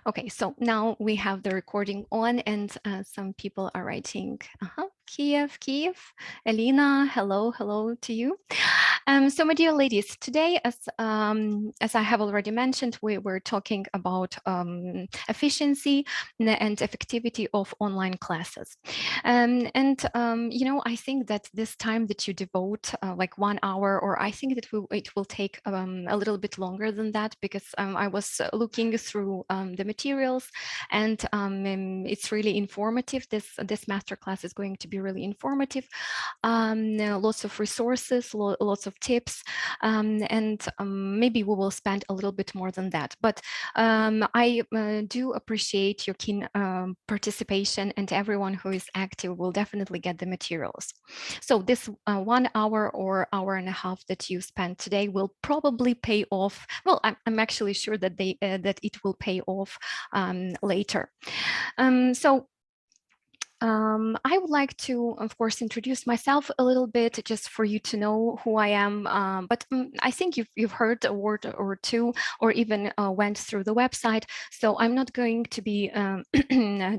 Okay, so now we have the recording on, and some people are writing, Kiev, Kiev. Elena, hello, hello to you. So my dear ladies, today, as I have already mentioned, we were talking about efficiency and effectivity of online classes. I think that this time that you devote like 1 hour, or I think that it will take a little bit longer than that, because I was looking through the materials, and it's really informative. This masterclass is going to be really informative. Lots of resources, lots of tips, and maybe we will spend a little bit more than that. But I do appreciate your keen participation, and everyone who is active will definitely get the materials. So this 1 hour or hour and a half that you spent today will probably pay off. Well, I'm actually sure that that it will pay off later. I would like to, of course, introduce myself a little bit, just for you to know who I am. But I think you've heard a word or two, or even went through the website. So I'm not going to be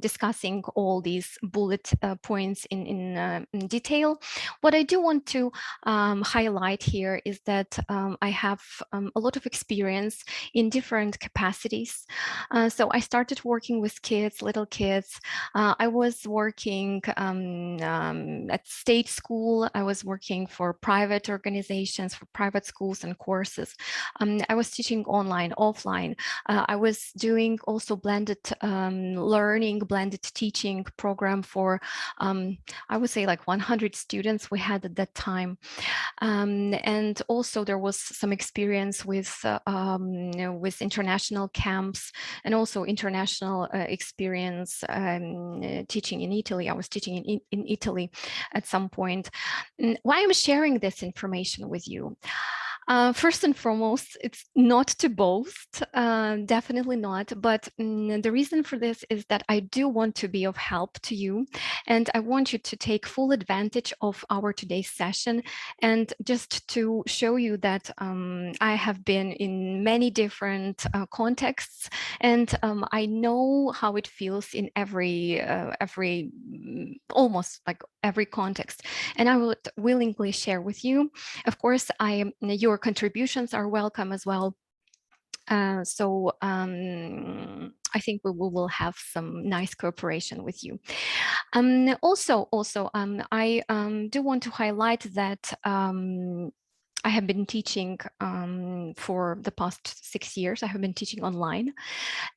discussing all these bullet points in detail. What I do want to highlight here is that I have a lot of experience in different capacities. So I started working with kids, little kids. I was working at state school. I was working for private organizations, for private schools and courses. I was teaching online, offline. I was doing also blended learning, blended teaching program for, I would say, like 100 students we had at that time. And also there was some experience with international camps, and also international experience teaching in Italy. I was teaching in Italy at some point. Why I'm sharing this information with you? First and foremost, it's not to boast, definitely not. But the reason for this is that I do want to be of help to you, and I want you to take full advantage of our today's session, and just to show you that I have been in many different contexts, and I know how it feels in every almost like every context, and I would willingly share with you. Of course, your contributions are welcome as well. I think we will have some nice cooperation with you. Also, I do want to highlight that I have been teaching for the past 6 years. I have been teaching online.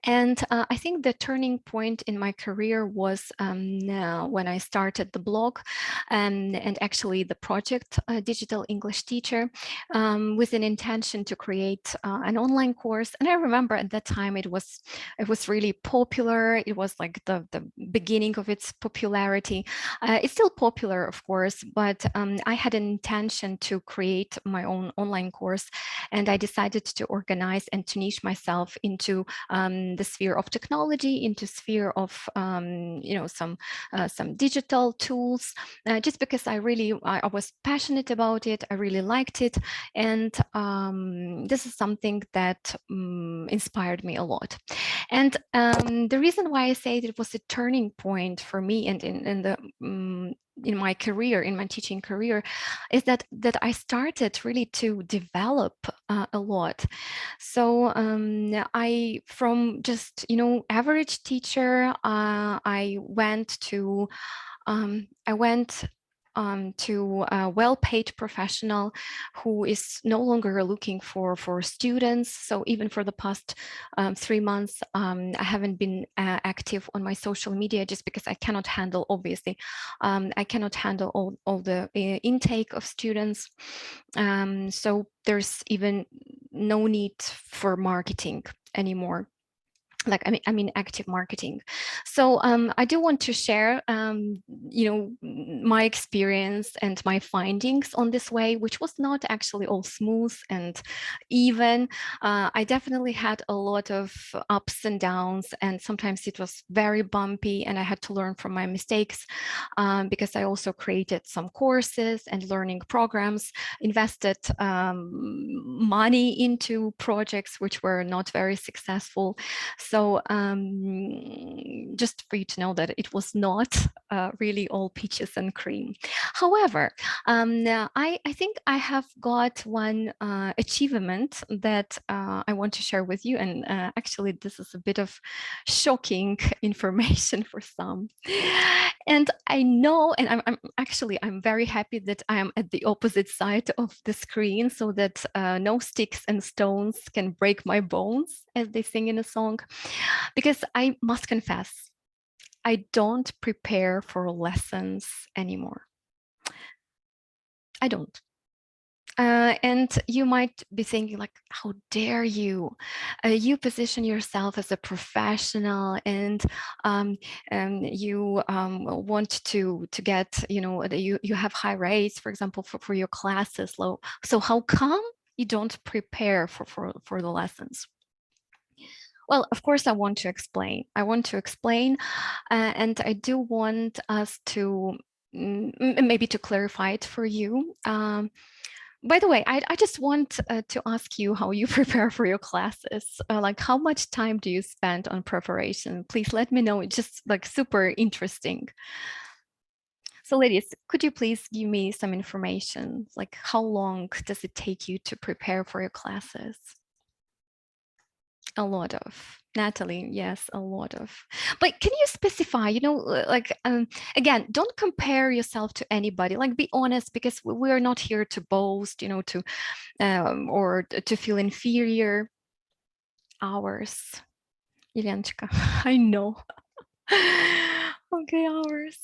And I think the turning point in my career was when I started the blog and actually the project Digital English Teacher, with an intention to create an online course. And I remember at that time it was really popular. It was like the beginning of its popularity. It's still popular, of course, but I had an intention to create my own online course, and I decided to organize and to niche myself into the sphere of technology, into sphere of some digital tools, just because I was passionate about it. I really liked it, and this is something that inspired me a lot. And the reason why I say that it was a turning point for me and in my career, in my teaching career, is that I started really to develop a lot. So I, from just average teacher, I went to a well-paid professional who is no longer looking for students. So even for the past 3 months, I haven't been active on my social media, just because I cannot handle, obviously, I cannot handle all the intake of students. So there's even no need for marketing anymore. Like, I mean active marketing. So I do want to share my experience and my findings on this way, which was not actually all smooth and even. I definitely had a lot of ups and downs, and sometimes it was very bumpy, and I had to learn from my mistakes, because I also created some courses and learning programs, invested money into projects which were not very successful. So just for you to know that it was not really all peaches and cream. However, I think I have got one achievement that I want to share with you. And actually, this is a bit of shocking information for some. And I know, and I'm very happy that I am at the opposite side of the screen, so that no sticks and stones can break my bones, as they sing in a song. Because I must confess, I don't prepare for lessons anymore. I don't. And you might be thinking like, how dare you? You position yourself as a professional, and you want to get, you have high rates, for example, for your classes low. So how come you don't prepare for the lessons? Well, of course, I want to explain. And I do want us to maybe to clarify it for you. By the way, I just want to ask you how you prepare for your classes. Like, how much time do you spend on preparation? Please let me know. It's just like super interesting. So ladies, could you please give me some information? Like, how long does it take you to prepare for your classes? A lot of. Natalie, yes, a lot of. But can you specify, again, don't compare yourself to anybody. Like, be honest, because we are not here to boast, or to feel inferior. Hours. Ilenchka, I know. Okay, hours.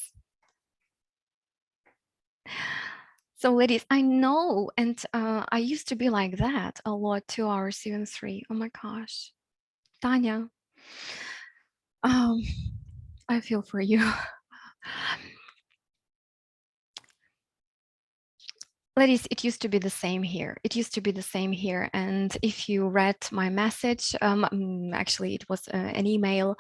So ladies, I know, and I used to be like that a lot, 2 hours, even 3. Oh my gosh. Tanya, I feel for you. Ladies, it used to be the same here. It used to be the same here. And if you read my message, actually it was an email,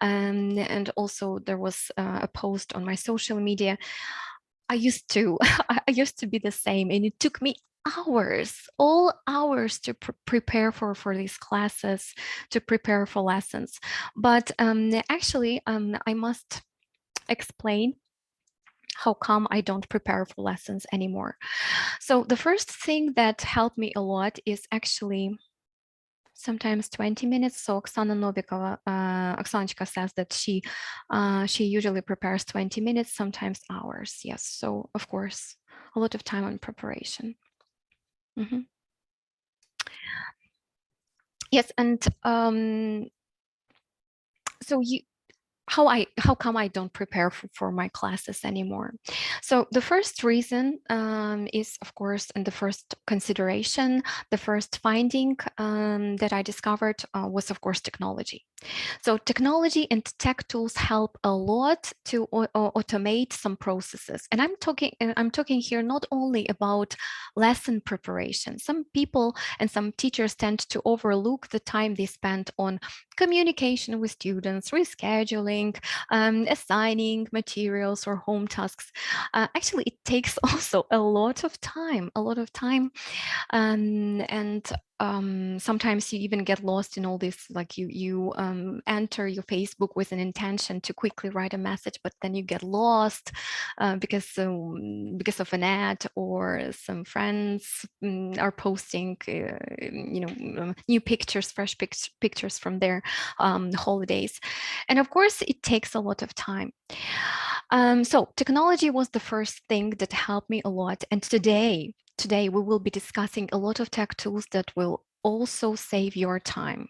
and also there was a post on my social media. I used to be the same, and it took me hours, all hours to prepare for these classes, to prepare for lessons. But actually, I must explain how come I don't prepare for lessons anymore. So the first thing that helped me a lot is actually sometimes 20 minutes. So Oksana Novikova, Oksanchka says that she usually prepares 20 minutes, sometimes hours. Yes, so of course, a lot of time on preparation. Yes, and so how come I don't prepare for my classes anymore? So the first reason is, of course, and the first consideration, the first finding that I discovered was, of course, technology. So technology and tech tools help a lot to automate some processes. And I'm talking here not only about lesson preparation. Some people and some teachers tend to overlook the time they spend on communication with students, rescheduling, assigning materials or home tasks. Actually, it takes also a lot of time, and sometimes you even get lost in all this, like you enter your Facebook with an intention to quickly write a message, but then you get lost because of an ad, or some friends are posting new pictures, fresh pictures from their holidays. And of course, it takes a lot of time. So technology was the first thing that helped me a lot. And today we will be discussing a lot of tech tools that will also save your time.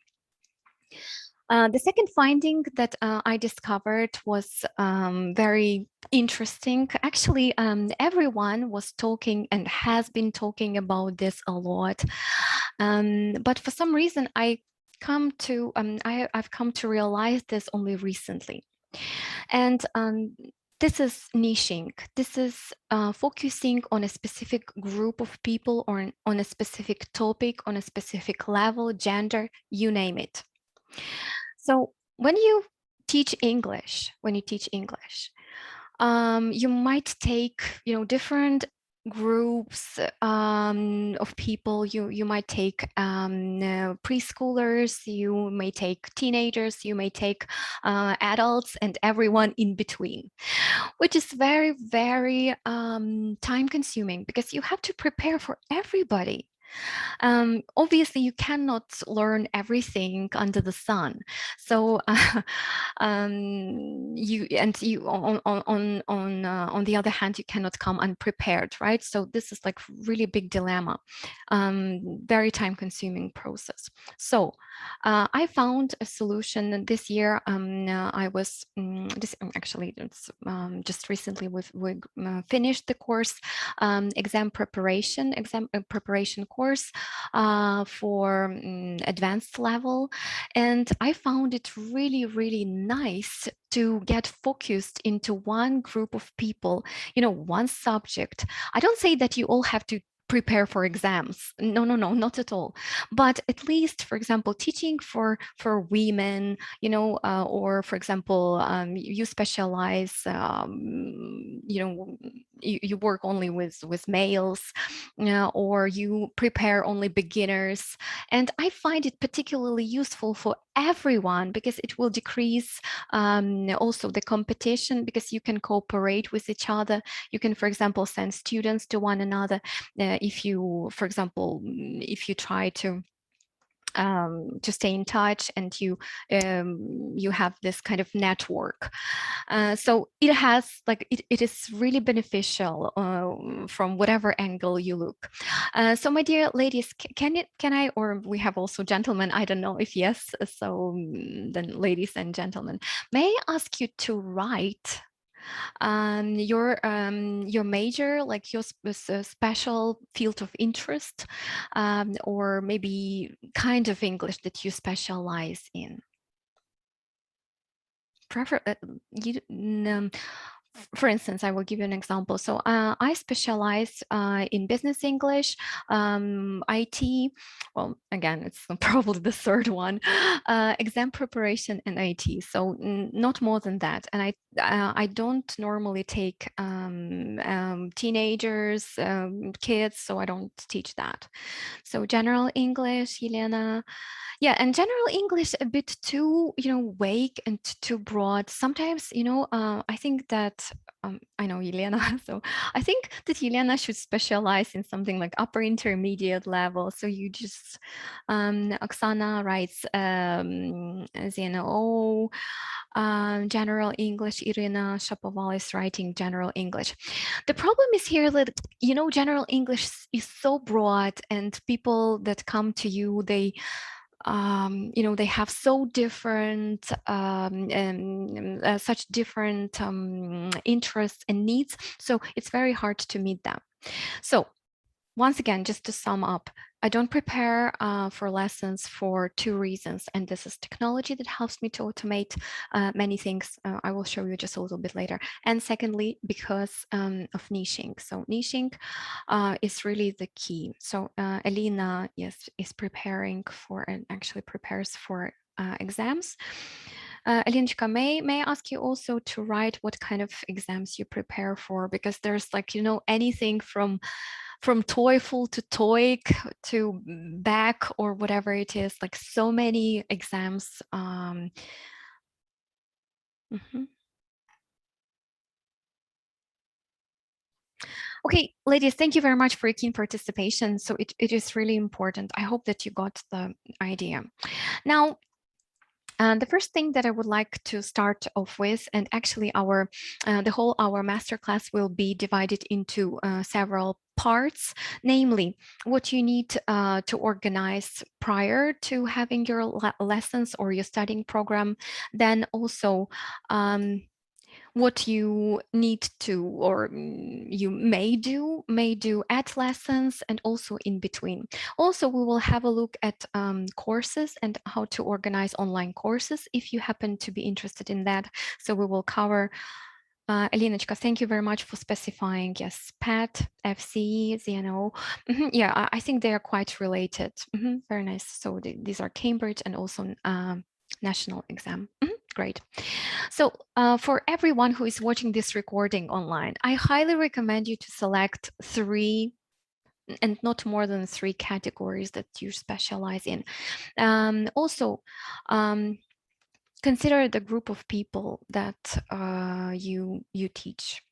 The second finding that I discovered was very interesting. Actually, everyone was talking and has been talking about this a lot. But for some reason, I've come to realize this only recently. And this is niching. This is focusing on a specific group of people, or on a specific topic, on a specific level, gender, you name it. So when you teach English, you might take different groups of people. You might take preschoolers, you may take teenagers, you may take adults, and everyone in between, which is very, very time consuming because you have to prepare for everybody. Obviously, you cannot learn everything under the sun. So, you on the other hand, you cannot come unprepared, right? So this is like really big dilemma, very time-consuming process. So, I found a solution this year. I was this actually it's just recently we finished the course, exam preparation course for advanced level, and I found it really, really nice to get focused into one group of people, one subject. I don't say that you all have to prepare for exams. No, no, no, not at all. But at least, for example, teaching for women, or for example, you specialize, you work only with males, or you prepare only beginners. And I find it particularly useful for everyone because it will decrease also the competition, because you can cooperate with each other. You can, for example, send students to one another. If you, for example, if you try to stay in touch, and you have this kind of network. So it has like it is really beneficial from whatever angle you look. So my dear ladies, can I, or we have also gentlemen, I don't know if yes, so then ladies and gentlemen, may I ask you to write your major, like your special field of interest, or maybe kind of English that you specialize in. Prefer you For instance, I will give you an example. So I specialize in business English, IT. Well, again, it's probably the third one, exam preparation and IT. So not more than that. And I don't normally take teenagers, kids, so I don't teach that. So general English, Yelena. Yeah, and general English a bit too, vague and too broad. Sometimes, I think that I know Yelena, so I think that Yelena should specialize in something like upper intermediate level. So you just, Oksana writes ZNO, general English. Irina Shapoval is writing general English. The problem is here that, general English is so broad, and people that come to you, they they have so different such different interests and needs, so it's very hard to meet them. So once again, just to sum up, I don't prepare for lessons for two reasons, and this is technology that helps me to automate many things. I will show you just a little bit later. And secondly, because of niching. So niching is really the key. So Elena, yes, is preparing for, and actually prepares for exams. Alinchka, may I ask you also to write what kind of exams you prepare for? Because there's like, anything from TOEFL to TOEIC to back or whatever it is, like so many exams. Mhm. Okay, ladies, thank you very much for your keen participation. So it is really important. I hope that you got the idea. Now, the first thing that I would like to start off with, and actually the whole our masterclass will be divided into several parts, namely what you need to organize prior to having your lessons or your studying program, then also what you need to, or you may do at lessons, and also in between. Also, we will have a look at courses and how to organize online courses if you happen to be interested in that. So we will cover Alinочka, thank you very much for specifying. Yes, PAT, FCE, ZNO. Yeah, I think they are quite related. Very nice. So these are Cambridge and also national exam. Great. So for everyone who is watching this recording online, I highly recommend you to select 3 and not more than 3 categories that you specialize in. Also, consider the group of people that you teach.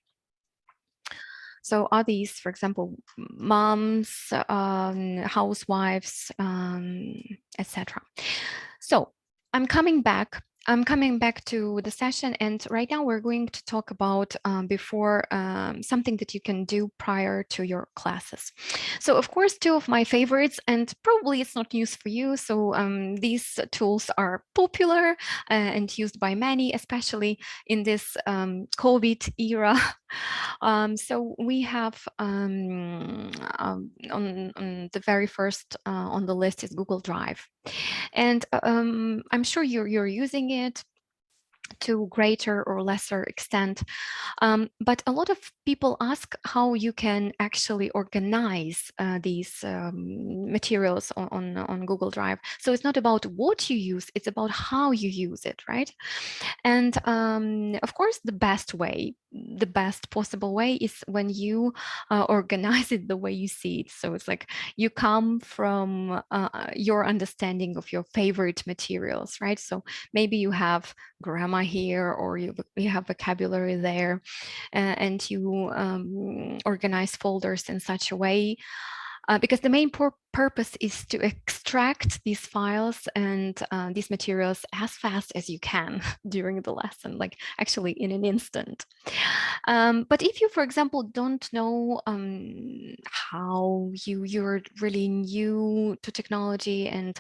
So are these, for example, moms, housewives, etc. So I'm coming back to the session, and right now we're going to talk about something that you can do prior to your classes. So of course, 2 of my favorites, and probably it's not news for you. So these tools are popular and used by many, especially in this COVID era. So we have on the very first on the list is Google Drive. And I'm sure you're using it to greater or lesser extent. But a lot of people ask how you can actually organize these materials on Google Drive. So it's not about what you use, it's about how you use it, right? And of course, the best possible way is when you organize it the way you see it. So it's like you come from your understanding of your favorite materials, right? So maybe you have grammar here, or you have vocabulary there, and you organize folders in such a way because the main purpose is to extract these files and these materials as fast as you can during the lesson, like actually in an instant. But if you, for example, don't know how you're really new to technology, and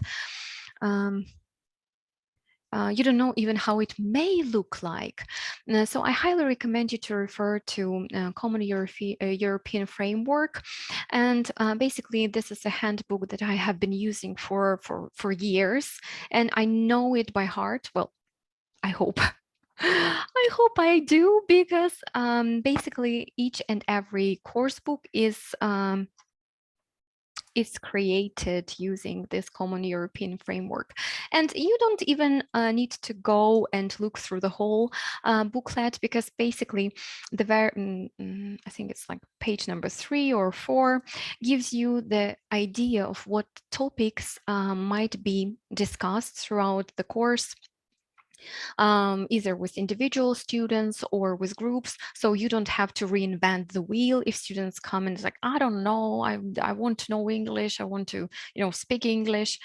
you don't know even how it may look like. So I highly recommend you to refer to Common European Framework. And basically, this is a handbook that I have been using for years, and I know it by heart. Well, I hope. I hope I do, because basically each and every course book is created using this Common European Framework. And you don't even need to go and look through the whole booklet, because basically I think it's like page number 3 or 4 gives you the idea of what topics might be discussed throughout the course, either with individual students or with groups. So you don't have to reinvent the wheel if students come and it's like, I don't know, I want to know English, I want to, speak English,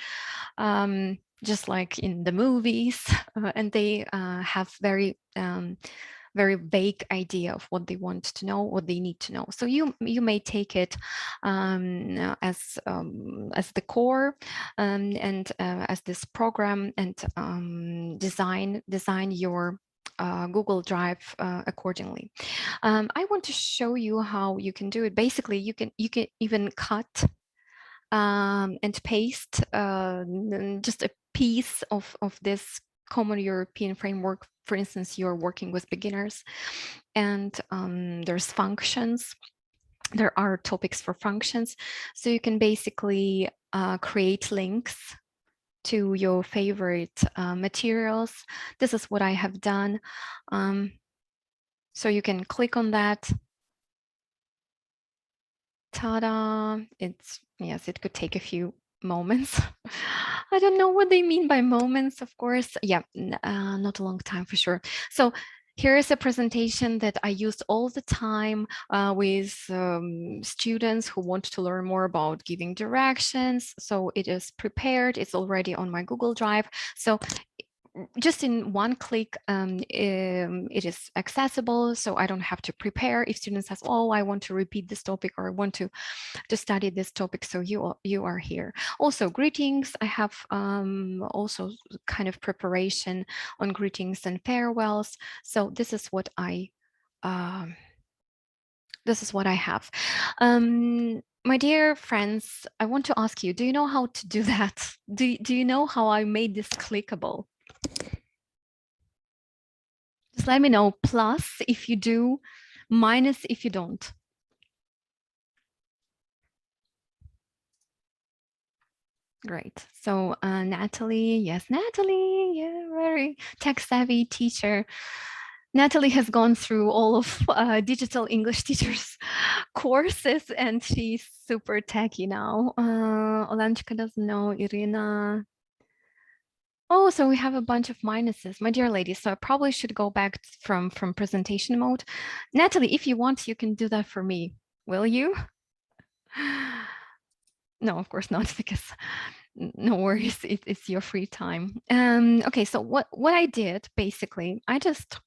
just like in the movies, and they have very vague idea of what they want to know, what they need to know. So you may take it as the core and as this program, and design your Google Drive accordingly. I want to show you how you can do it. Basically, you can even cut and paste just a piece of this Common European Framework. For instance, you're working with beginners, and there's functions. There are topics for functions. So you can basically create links to your favorite materials. This is what I have done. So you can click on that. Ta-da! Yes, it could take a few moments. I don't know what they mean by moments, of course. Yeah, not a long time for sure. So here is a presentation that I use all the time with students who want to learn more about giving directions. So it is prepared. It's already on my Google Drive. So just in one click, it is accessible, so I don't have to prepare. If students says, oh, I want to repeat this topic, or I want to study this topic, so you are here. Also, greetings, I have also kind of preparation on greetings and farewells. So this is what I have. My dear friends, I want to ask you, do you know how to do that? Do you know how I made this clickable? Just let me know. Plus if you do, minus if you don't. Great. So Natalie, yes, Natalie, yeah, very tech-savvy teacher. Natalie has gone through all of digital English teachers courses, and she's super techy now. Olanchika doesn't know, Irina. Oh, so we have a bunch of minuses, my dear lady. So I probably should go back from presentation mode. Natalie, if you want, you can do that for me. Will you? No, of course not, because no worries, it's your free time. Okay, so what I did, basically, I just,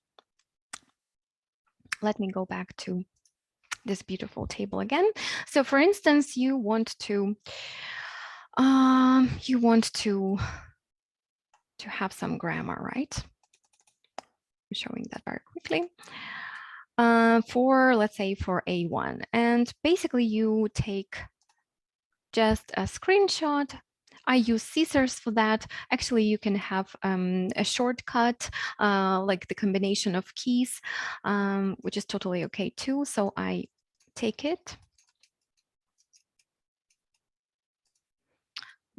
let me go back to this beautiful table again. So for instance, you want to have some grammar, right? I'm showing that very quickly. For, let's say, for A1, and basically you take just a screenshot. I use scissors for that. Actually, you can have a shortcut, like the combination of keys, which is totally okay too. So I take it.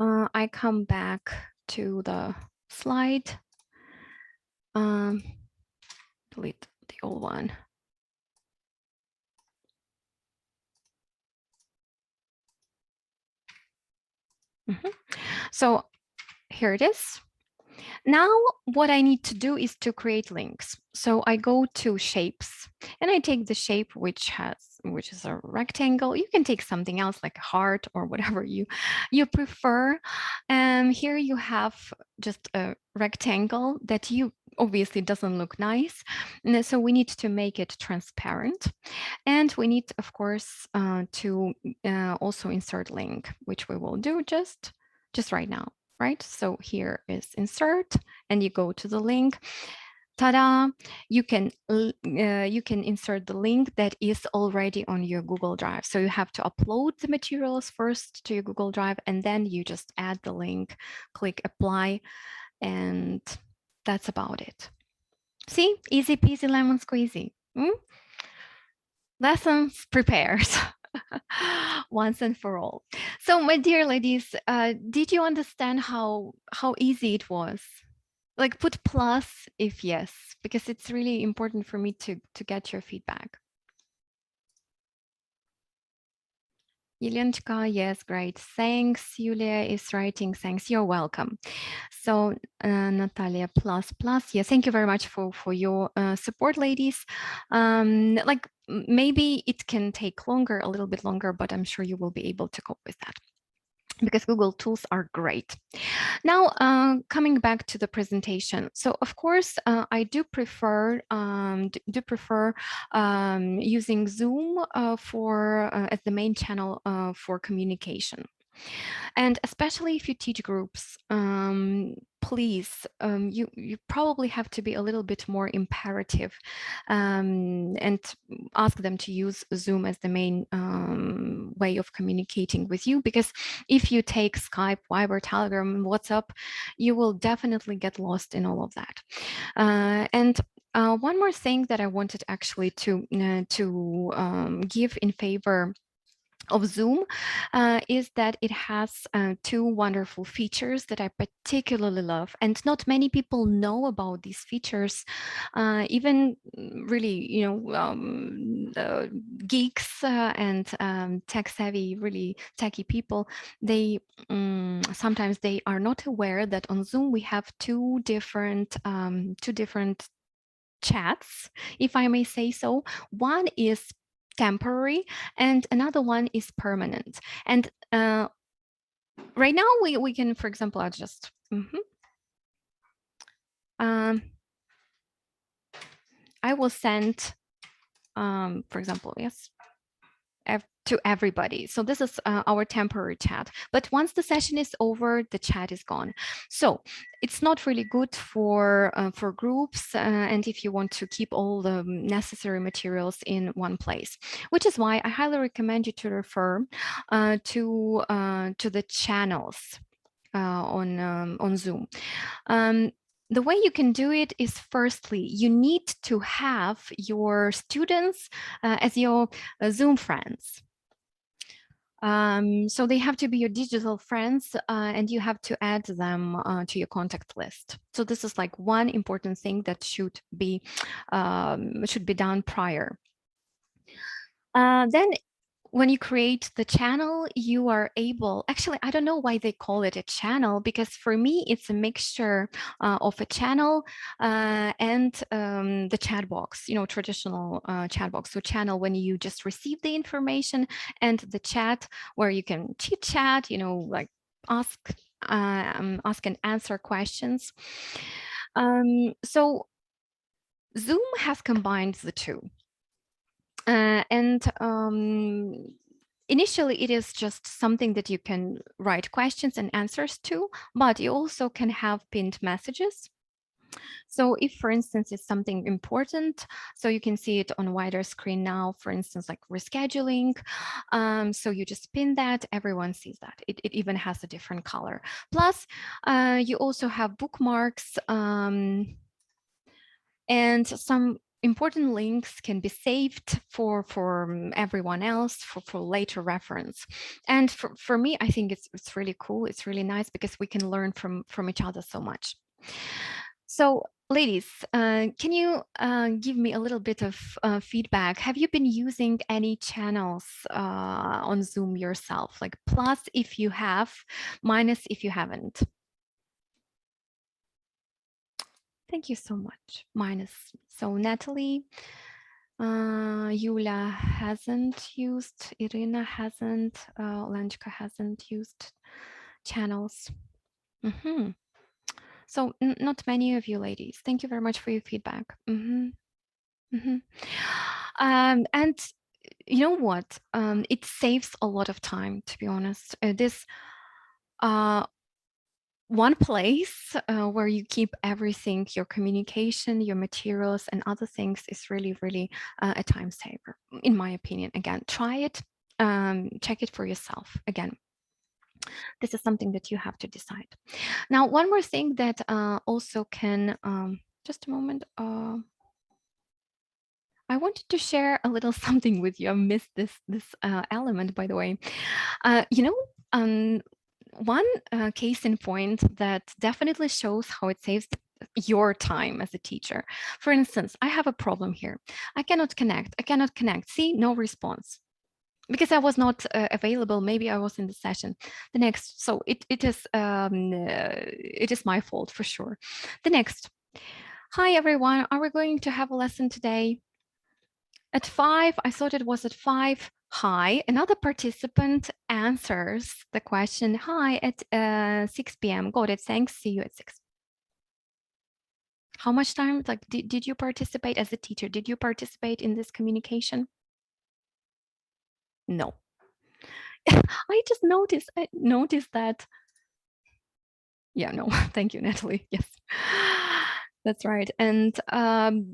I come back to the slide. Delete the old one. So here it is. Now what I need to do is to create links. So I go to shapes and I take the shape which is a rectangle. You can take something else like a heart or whatever you prefer. Here you have just a rectangle that you obviously doesn't look nice. And so we need to make it transparent. And we need, of course, to also insert link, which we will do just right now. Right, so here is insert, and you go to the link. Ta-da! You can insert the link that is already on your Google Drive. So you have to upload the materials first to your Google Drive, and then you just add the link, click apply, and that's about it. See, easy peasy lemon squeezy. Lessons prepared. Once and for all. So my dear ladies, did you understand how easy it was? Like, put plus if yes, because it's really important for me to get your feedback. Yulianchka, yes, great. Thanks. Yulia is writing, thanks. You're welcome. So Natalia, plus. Yeah, thank you very much for your support, ladies. Like, maybe it can take longer, a little bit longer, but I'm sure you will be able to cope with that, because Google tools are great. Now, coming back to the presentation. So, of course, I do prefer using Zoom as the main channel for communication. And especially if you teach groups, please, you probably have to be a little bit more imperative and ask them to use Zoom as the main way of communicating with you, because if you take Skype, Viber, Telegram, WhatsApp, you will definitely get lost in all of that. And one more thing that I wanted actually to give in favor of Zoom is that it has two wonderful features that I particularly love, and not many people know about these features. Even really, geeks and tech-savvy, really techie people, they sometimes they are not aware that on Zoom we have two different chats, if I may say so. One is temporary and another one is permanent. And right now we can, for example, adjust. I will send, for example, yes, to everybody. So this is our temporary chat. But once the session is over, the chat is gone. So it's not really good for groups, and if you want to keep all the necessary materials in one place, which is why I highly recommend you to refer to the channels on Zoom. The way you can do it is, firstly, you need to have your students as your Zoom friends. So they have to be your digital friends, and you have to add them to your contact list. So this is like one important thing that should be done prior. Then when you create the channel, you are able, actually, I don't know why they call it a channel, because for me, it's a mixture of a channel and the chat box, traditional chat box. So channel when you just receive the information, and the chat where you can chit chat, like ask and answer questions. So Zoom has combined the two. Initially, it is just something that you can write questions and answers to, but you also can have pinned messages. So if, for instance, it's something important, so you can see it on a wider screen now, for instance, like rescheduling. So you just pin that, everyone sees that. It even has a different color. Plus, you also have bookmarks, and some important links can be saved for everyone else for later reference. And for me, I think it's really cool. It's really nice because we can learn from each other so much. So ladies, can you give me a little bit of feedback? Have you been using any channels on Zoom yourself? Like plus if you have, minus if you haven't. Thank you so much. Minus. So Natalie, Yulia hasn't used, Irina hasn't, Olenchka hasn't used channels. So not many of you ladies. Thank you very much for your feedback. And you know what? It saves a lot of time, to be honest. This one place where you keep everything, your communication, your materials, and other things is really, really a time saver, in my opinion. Again, try it, check it for yourself. Again, this is something that you have to decide. Now, one more thing that also can, just a moment. I wanted to share a little something with you. I missed this element, by the way. One case in point that definitely shows how it saves your time as a teacher. For instance, I have a problem here. I cannot connect. See, no response. Because I was not available, maybe I was in the session. The next, so it is my fault for sure. The next, hi everyone, are we going to have a lesson today? At 5, I thought it was at 5. Hi, another participant answers the question, hi, at 6 p.m. Got it, thanks, see you at 6. How much time, like, did you participate as a teacher? Did you participate in this communication? No. I just noticed that. Yeah, no, thank you, Natalie. Yes. That's right. And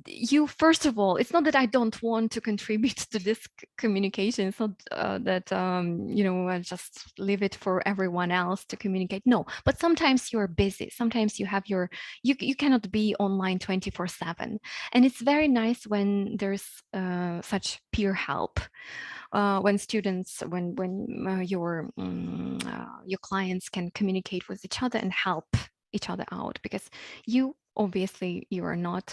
you, first of all, it's not that I don't want to contribute to this communication. It's not that, I just leave it for everyone else to communicate. No, but sometimes you're busy. Sometimes you have you cannot be online 24/7. And it's very nice when there's such peer help. When students, when your clients can communicate with each other and help each other out, because obviously you are not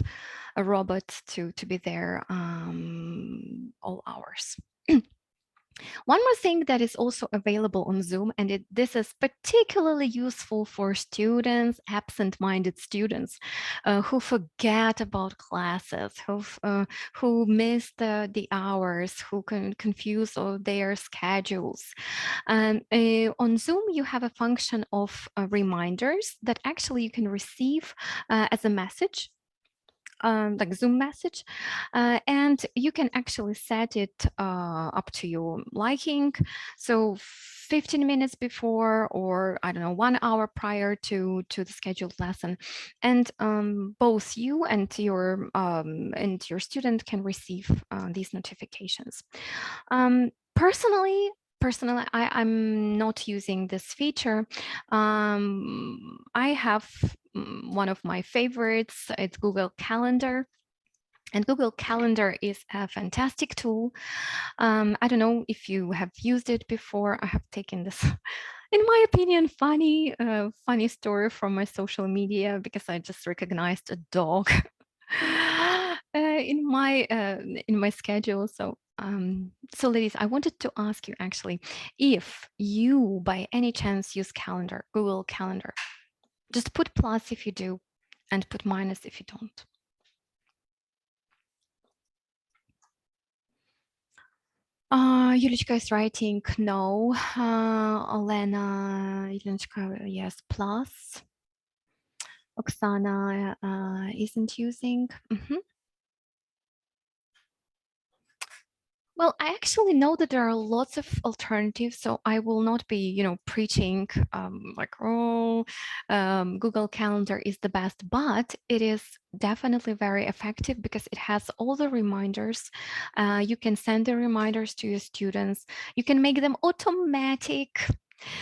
a robot to be there all hours. One more thing that is also available on Zoom, and this is particularly useful for students, absent-minded students who forget about classes, who miss the hours, who can confuse all their schedules. On Zoom, you have a function of reminders that actually you can receive as a message, like Zoom message, and you can actually set it up to your liking. So 15 minutes before, or I don't know, 1 hour prior to the scheduled lesson, and both you and your student can receive these notifications. Personally, I'm not using this feature. I have one of my favorites. It's Google Calendar. And Google Calendar is a fantastic tool. I don't know if you have used it before. I have taken this, in my opinion, funny story from my social media because I just recognized a dog in my schedule. So ladies, I wanted to ask you actually, if you by any chance use calendar, Google Calendar, just put plus if you do, and put minus if you don't. Yulichka is writing no. Olena, Yulichka, yes, plus. Oksana isn't using. Well, I actually know that there are lots of alternatives, so I will not be, preaching like, oh, Google Calendar is the best, but it is definitely very effective because it has all the reminders. You can send the reminders to your students. You can make them automatic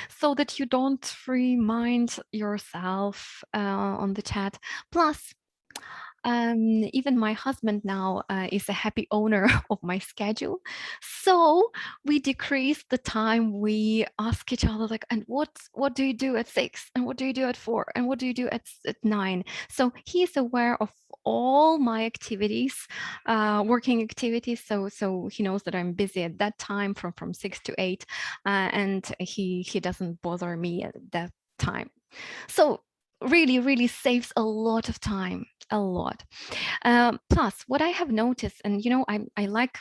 so that you don't remind yourself on the chat. Plus, even my husband now is a happy owner of my schedule. So we decrease the time we ask each other, like, and what do you do at 6? And what do you do at 4? And what do you do at 9? So he's aware of all my activities, working activities. So he knows that I'm busy at that time from 6 to 8, and he doesn't bother me at that time. So really saves a lot of time, a lot. Plus, what I have noticed, and I like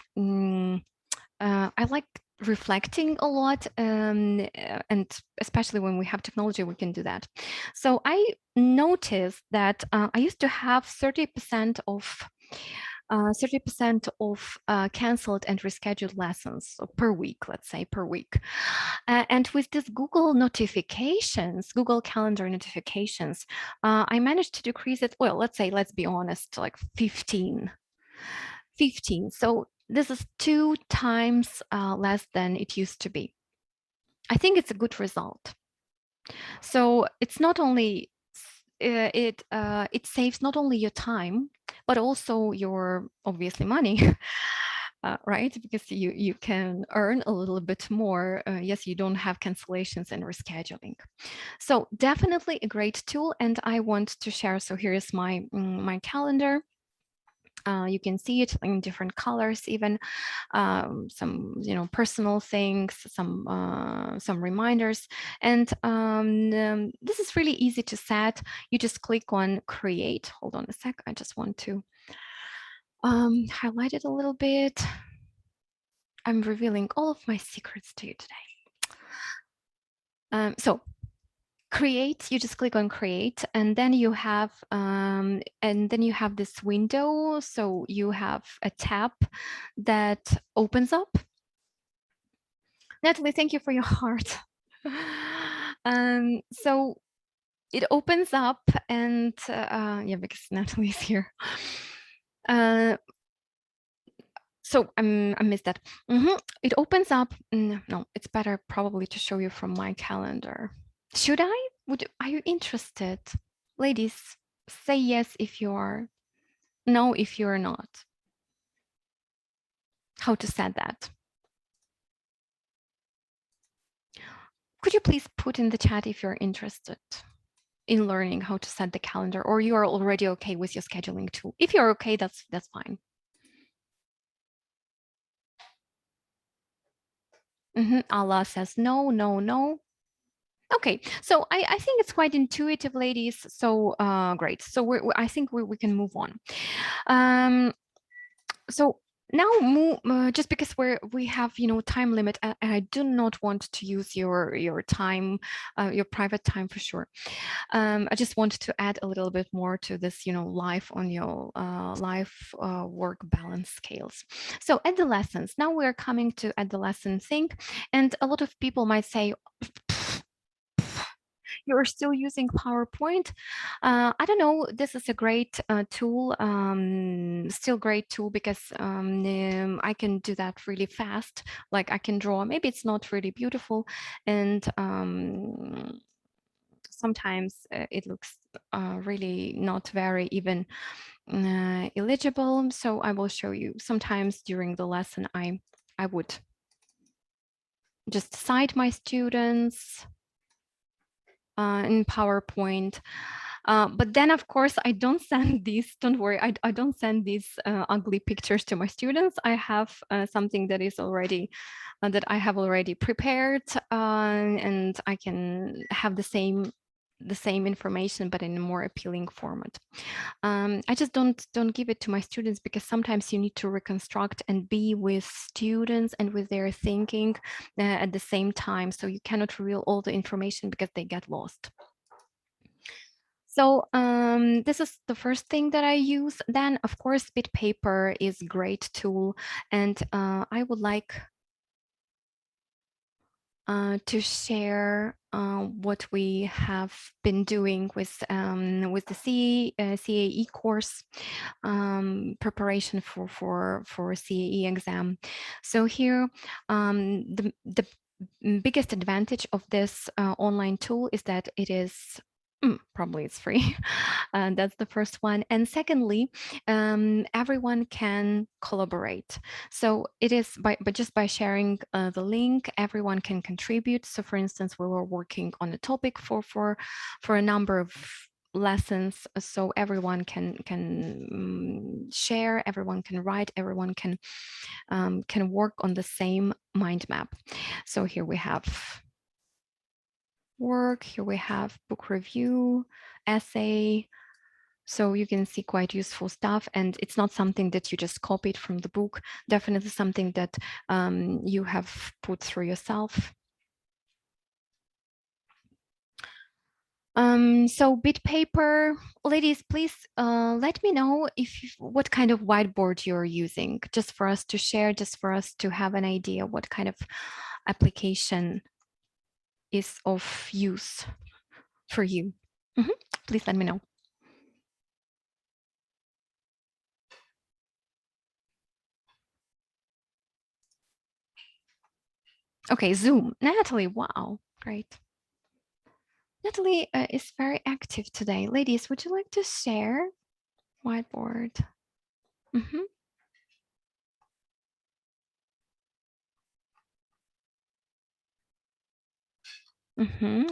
reflecting a lot, and especially when we have technology, we can do that. So I noticed that I used to have 30% of canceled and rescheduled lessons per week, let's say per week. And with this Google notifications, Google Calendar notifications, I managed to decrease it. Well, let's be honest, like 15. So this is 2 times less than it used to be. I think it's a good result. So it's not only it saves not only your time, but also your obviously money, right? Because you can earn a little bit more. Yes, you don't have cancellations and rescheduling. So definitely a great tool, and I want to share. So here is my calendar. You can see it in different colors, even some personal things, some reminders, and this is really easy to set. You just click on create. Hold on a sec. I just want to highlight it a little bit. I'm revealing all of my secrets to you today. So create, you just click on create, and then you have this window. So you have a tab that opens up. Natalie, thank you for your heart. So it opens up, and yeah, because Natalie's here. So I missed that. It opens up. No, it's better probably to show you from my calendar. Should I? Are you interested? Ladies, say yes if you are. No if you're not. How to set that? Could you please put in the chat if you're interested in learning how to set the calendar, or you are already okay with your scheduling tool? If you're okay, that's fine. Allah says no, no, no. Okay, so I think it's quite intuitive, ladies. So great. So I think we can move on. So now just because we have time limit, and I do not want to use your time, your private time for sure. I just wanted to add a little bit more to this life on your life work balance scales. So at the lessons, now we're coming to at the lesson thing, and a lot of people might say, you're still using PowerPoint. I don't know, this is a great tool, still great tool, because I can do that really fast. Like I can draw, maybe it's not really beautiful, and sometimes it looks really not very even illegible. So I will show you. Sometimes during the lesson, I would just cite my students in PowerPoint. But then, of course, I don't send these, don't worry, I don't send these ugly pictures to my students. I have something that is already, that I have already prepared, and I can have the same information, but in a more appealing format. I just don't give it to my students because sometimes you need to reconstruct and be with students and with their thinking at the same time. So you cannot reveal all the information because they get lost. So this is the first thing that I use. Then, of course, Bitpaper is a great tool, and I would like to share what we have been doing with the CAE course preparation for CAE exam. So here, the biggest advantage of this online tool is that it is probably it's free. That's the first one. And secondly, everyone can collaborate. So it is but just by sharing the link, everyone can contribute. So for instance, we were working on a topic for a number of lessons, so everyone can share, everyone can write, everyone can work on the same mind map. So here we have work, here we have book review, essay. So you can see quite useful stuff, and it's not something that you just copied from the book, definitely something that you have put through yourself. So Bitpaper, ladies, please let me know what kind of whiteboard you're using, just for us to share, just for us to have an idea what kind of application is of use for you. Please let me know. Okay, Zoom. Natalie, wow, great. Natalie is very active today. Ladies, would you like to share whiteboard?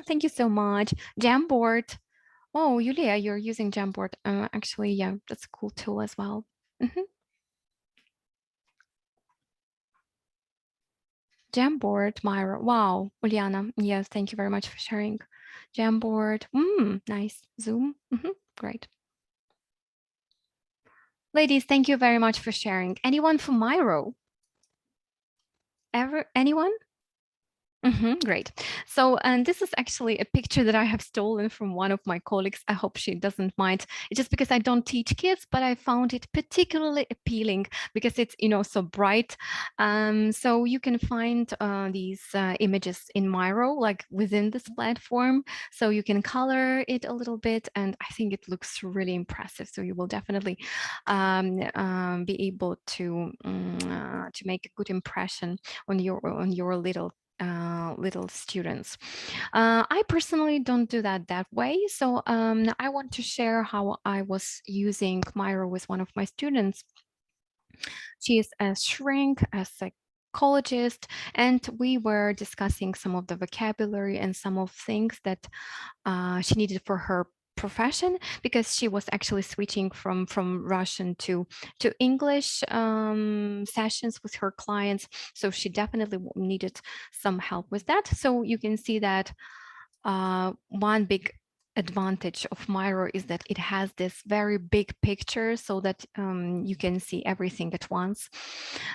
Thank you so much. Jamboard. Oh, Yulia, you're using Jamboard. Actually, yeah, that's a cool tool as well. Jamboard, Myra. Wow, Uliana. Yes, thank you very much for sharing. Jamboard. Nice. Zoom. Great. Ladies, thank you very much for sharing. Anyone from Myro? Anyone? Great. So, and this is actually a picture that I have stolen from one of my colleagues. I hope she doesn't mind. It's just because I don't teach kids, but I found it particularly appealing because it's, so bright. So you can find these images in Miro, like within this platform. So you can color it a little bit, and I think it looks really impressive. So you will definitely be able to make a good impression on your little students. I personally don't do that way. So I want to share how I was using Miro with one of my students. She is a shrink, a psychologist, and we were discussing some of the vocabulary and some of things that she needed for her profession, because she was actually switching from Russian to English sessions with her clients. So she definitely needed some help with that. So you can see that one big advantage of Miro is that it has this very big picture, so that you can see everything at once.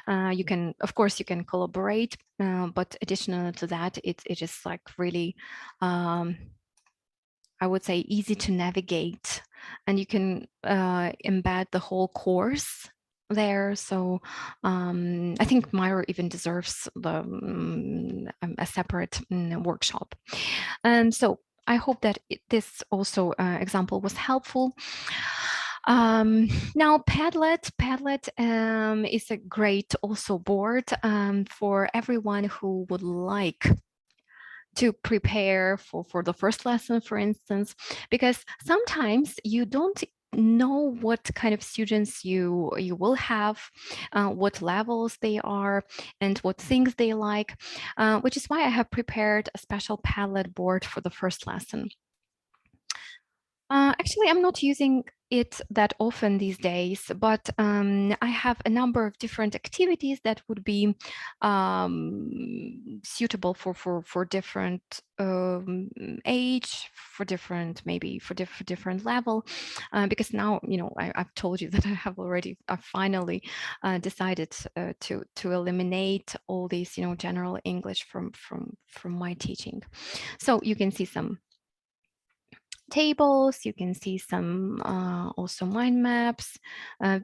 You can, of course, you can collaborate, but additional to that, it is like really I would say easy to navigate, and you can embed the whole course there. So I think Miro even deserves a separate workshop. So I hope that this also example was helpful. Now Padlet is a great also board for everyone who would like to prepare for the first lesson, for instance, because sometimes you don't know what kind of students you will have, what levels they are, and what things they like, which is why I have prepared a special Padlet board for the first lesson. Actually, I'm not using it that often these days, but I have a number of different activities that would be suitable for different age, for different, maybe for different level, because now, you know, I've told you that I finally decided to eliminate all these, you know, general English from my teaching. So you can see some tables, you can see some also mind maps,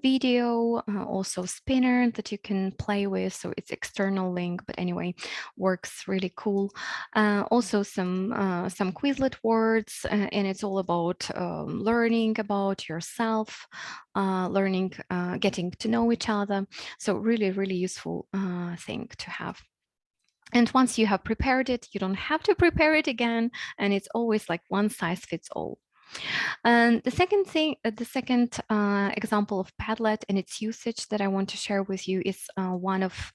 video, also spinner that you can play with, so it's external link, but anyway, works really cool. Also some Quizlet words, and it's all about learning about yourself, learning, getting to know each other, so really useful thing to have. And once you have prepared it, you don't have to prepare it again. And it's always like one size fits all. And the second thing, the second example of Padlet and its usage that I want to share with you is one of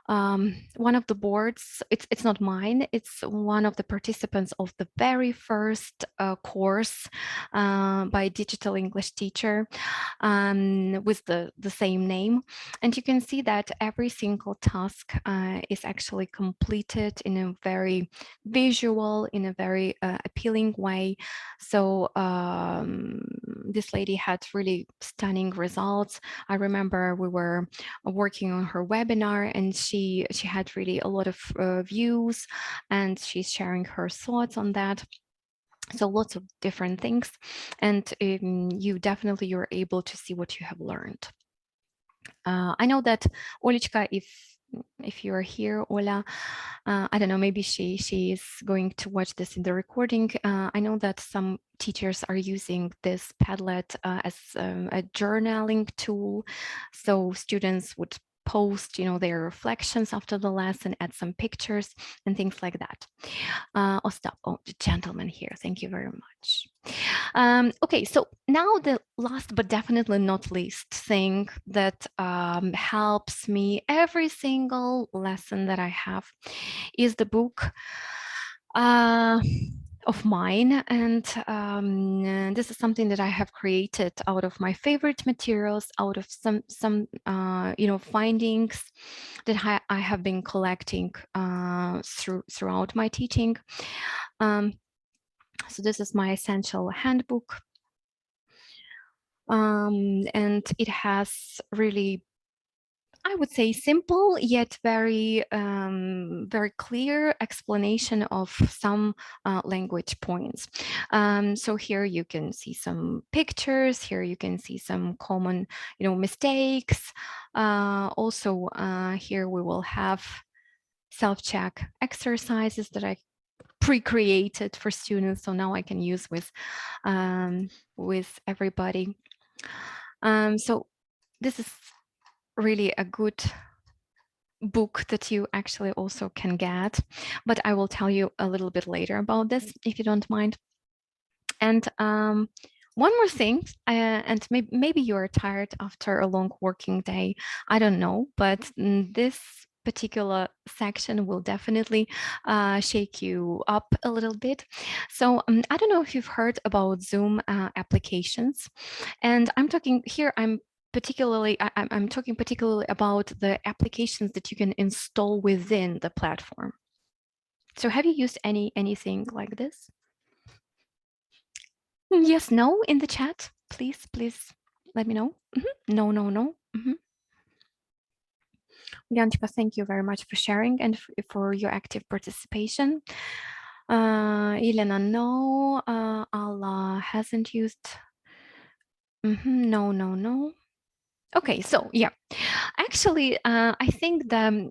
the boards. It's not mine. It's one of the participants of the very first course by Digital English Teacher with the same name. And you can see that every single task is actually completed in a very visual, in a very appealing way. So this lady had really stunning results. I remember we were working on her webinar, and she had really a lot of views, and she's sharing her thoughts on that. So lots of different things, and you're able to see what you have learned. I know that Olichka, if you're here, Ola, I don't know, maybe she is going to watch this in the recording. I know that some teachers are using this Padlet as a journaling tool, so students would post, you know, their reflections after the lesson, add some pictures and things like that. Ostap, oh, the gentleman here, thank you very much. Okay, so now the last but definitely not least thing that helps me every single lesson that I have is the book of mine, and this is something that I have created out of my favorite materials, out of some you know, findings that I have been collecting throughout my teaching. So this is my essential handbook, and it has really, I would say, simple yet very very clear explanation of some language points. So here you can see some pictures. Here you can see some common, you know, mistakes. Also, here we will have self-check exercises that I pre-created for students, so now I can use with everybody. So this is really a good book that you actually also can get, but I will tell you a little bit later about this, if you don't mind. And one more thing, and maybe you're tired after a long working day, I don't know, but this particular section will definitely shake you up a little bit. So I don't know if you've heard about Zoom applications, and I'm talking here, I'm talking particularly about the applications that you can install within the platform. So have you used anything like this? Yes, no, in the chat, please let me know. No. Janchka, thank you very much for sharing and for your active participation. Elena, no. Allah hasn't used. No. Okay, so yeah, Actually, I think the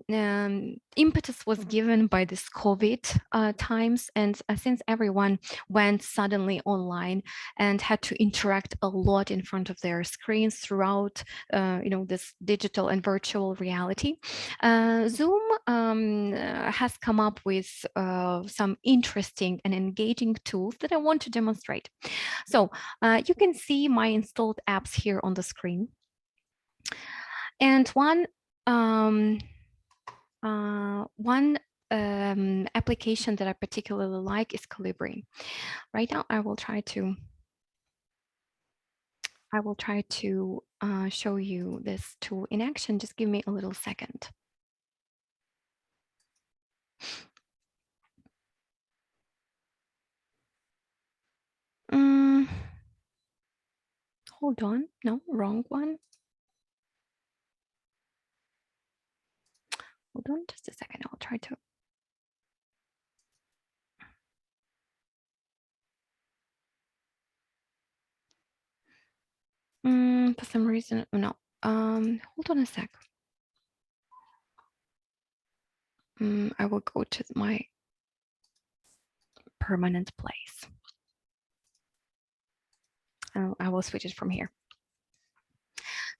impetus was given by this COVID times, and since everyone went suddenly online and had to interact a lot in front of their screens throughout, this digital and virtual reality, Zoom has come up with some interesting and engaging tools that I want to demonstrate. So you can see my installed apps here on the screen. And one application that I particularly like is Calibri. Right now, I will try to show you this tool in action. Just give me a little second. Hold on. No, wrong one. Hold on just a second. I'll try to. For some reason, no. Hold on a sec. I will go to my permanent place. I will switch it from here.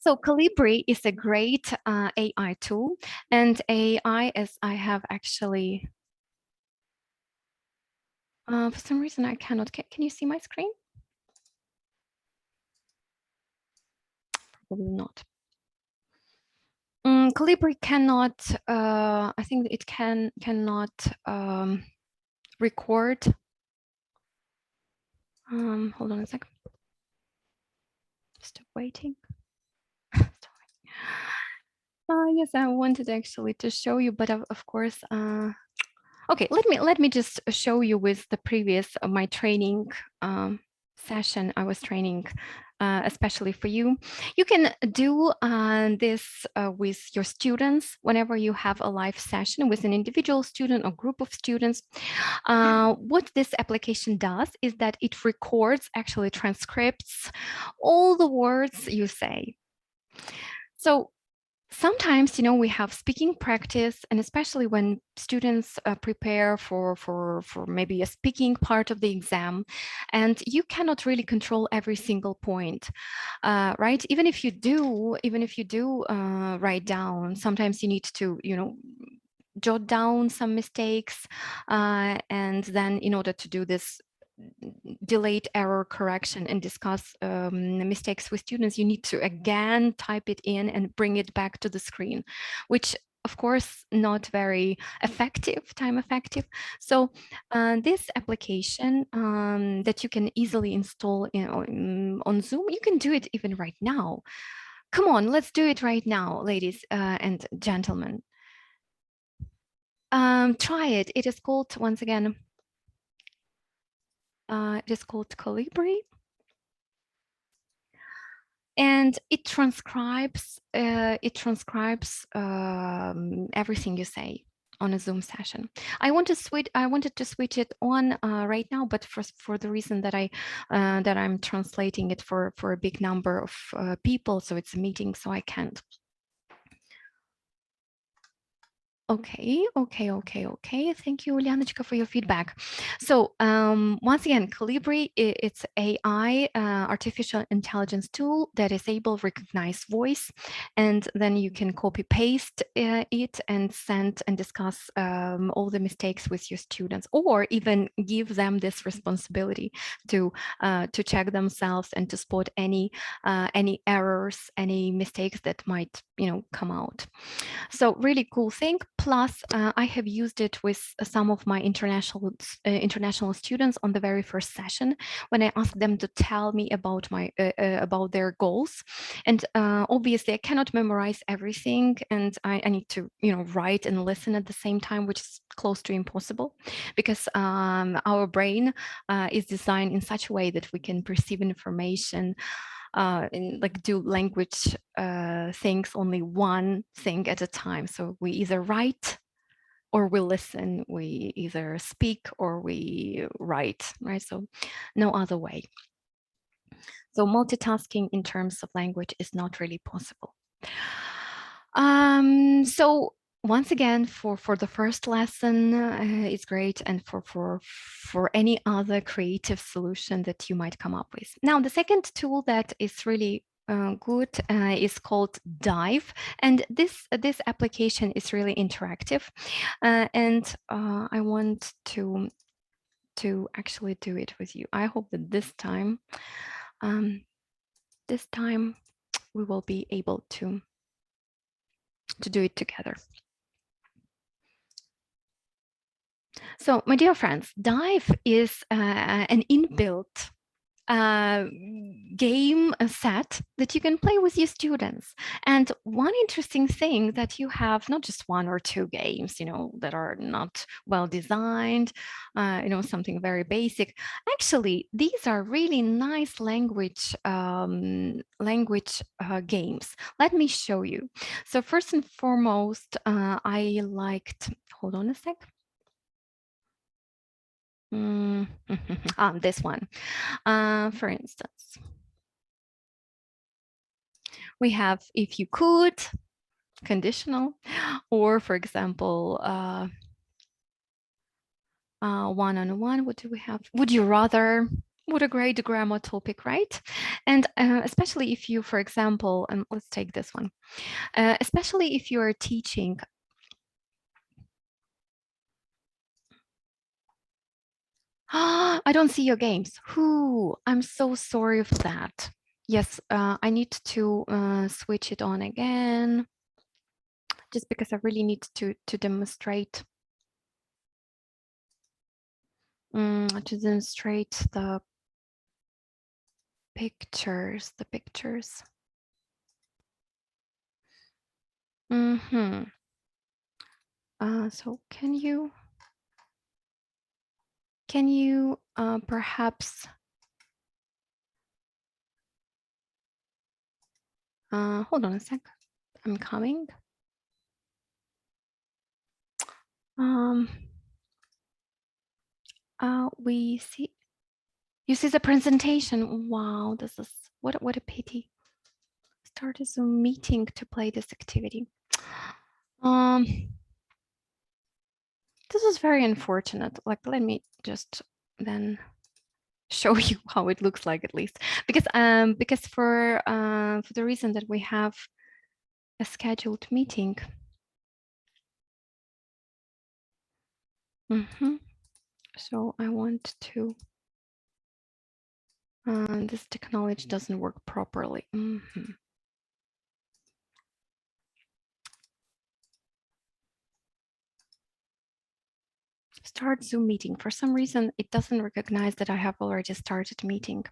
So Calibri is a great AI tool, and AI, as I have actually, for some reason I cannot, can you see my screen? Probably not. Calibri cannot, I think it cannot record. Hold on a second. Still waiting. Yes, I wanted actually to show you, but of course, okay, let me just show you with the previous my training session. I was training especially for you. You can do this with your students whenever you have a live session with an individual student or group of students. What this application does is that it records, actually transcripts all the words you say. So sometimes, we have speaking practice, and especially when students prepare for maybe a speaking part of the exam, and you cannot really control every single point, right? Even if you do write down, sometimes you need to, jot down some mistakes, and then in order to do this delayed error correction and discuss mistakes with students, you need to again type it in and bring it back to the screen, which of course not very time effective. So this application that you can easily install on Zoom, you can do it even right now. Come on, let's do it right now, ladies and gentlemen. Try it. It is called, once again, it is called Calibri. And it transcribes everything you say on a Zoom session. I wanted to switch it on right now, but for the reason that I'm translating it for a big number of people, so it's a meeting, so I can't. Okay. Thank you, Ulianочка, for your feedback. So once again, Calibri, it's AI, artificial intelligence tool that is able to recognize voice, and then you can copy paste it and send and discuss all the mistakes with your students, or even give them this responsibility to check themselves and to spot any errors, any mistakes that might come out. So really cool thing. Plus, I have used it with some of my international students on the very first session when I asked them to tell me about about their goals. And obviously, I cannot memorize everything, and I need to write and listen at the same time, which is close to impossible, because our brain is designed in such a way that we can perceive information like do language things only one thing at a time. So we either write or we listen, we either speak or we write, right? So no other way. So multitasking in terms of language is not really possible. So once again, for the first lesson, it's great, and for any other creative solution that you might come up with. Now, the second tool that is really good is called Dive, and this application is really interactive, and I want to actually do it with you. I hope that this time we will be able to do it together. So, my dear friends, Dive is an inbuilt game set that you can play with your students. And one interesting thing that you have not just one or two games, that are not well designed, something very basic. Actually, these are really nice language games. Let me show you. So first and foremost, I liked, hold on a sec. This one. For instance, we have if you could, conditional, or for example, one-on-one. What do we have? Would you rather? What a great grammar topic, right? And especially if you, for example, let's take this one, especially if you are teaching. I don't see your games. I'm so sorry for that. Yes, I need to switch it on again, just because I really need to demonstrate the pictures. So can you perhaps hold on a sec. I'm coming. We see. You see the presentation. Wow, this is what a pity. Start a Zoom meeting to play this activity. This is very unfortunate. Like, let me just then show you how it looks like, at least, because for the reason that we have a scheduled meeting. So I want to. This technology doesn't work properly. Start Zoom meeting. For some reason, it doesn't recognize that I have already started meeting.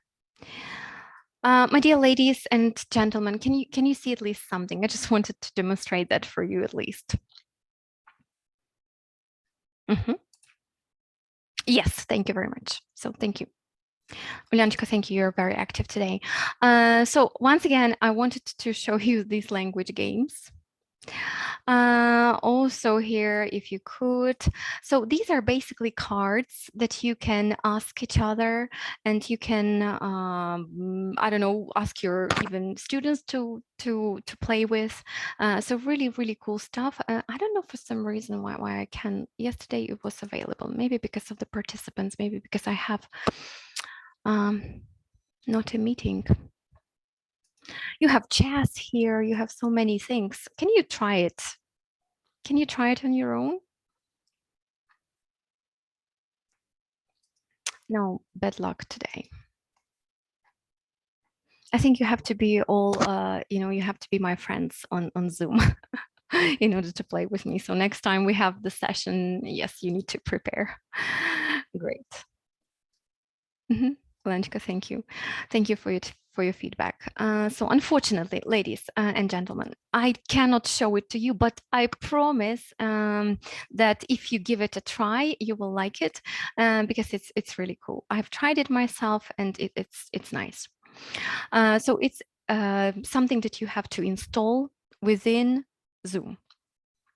My dear ladies and gentlemen, can you see at least something? I just wanted to demonstrate that for you at least. Yes, thank you very much. So thank you. Ulyanchka, thank you. You're very active today. So once again, I wanted to show you these language games. Also here, if you could. So these are basically cards that you can ask each other, and you can, I don't know, ask your even students to play with. So really, really cool stuff. I don't know for some reason why I can. Yesterday it was available. Maybe because of the participants. Maybe because I have not a meeting. You have chess here. You have so many things. Can you try it? Can you try it on your own? No, bad luck today. I think you have to be all, you have to be my friends on Zoom in order to play with me. So next time we have the session, yes, you need to prepare. Great. Valenchka, thank you. Thank you for your feedback. So unfortunately, ladies and gentlemen, I cannot show it to you, but I promise that if you give it a try, you will like it because it's really cool. I've tried it myself, and it's nice. So it's something that you have to install within Zoom.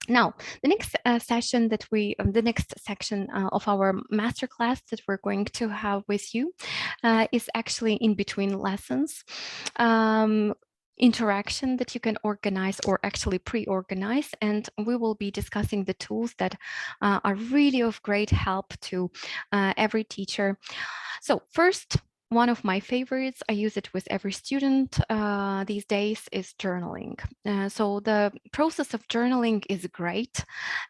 Now, the next session that the next section of our masterclass that we're going to have with you is actually in between lessons. interaction that you can organize or actually pre-organize, and we will be discussing the tools that are really of great help to every teacher. So first, one of my favorites, I use it with every student these days, is journaling. So the process of journaling is great,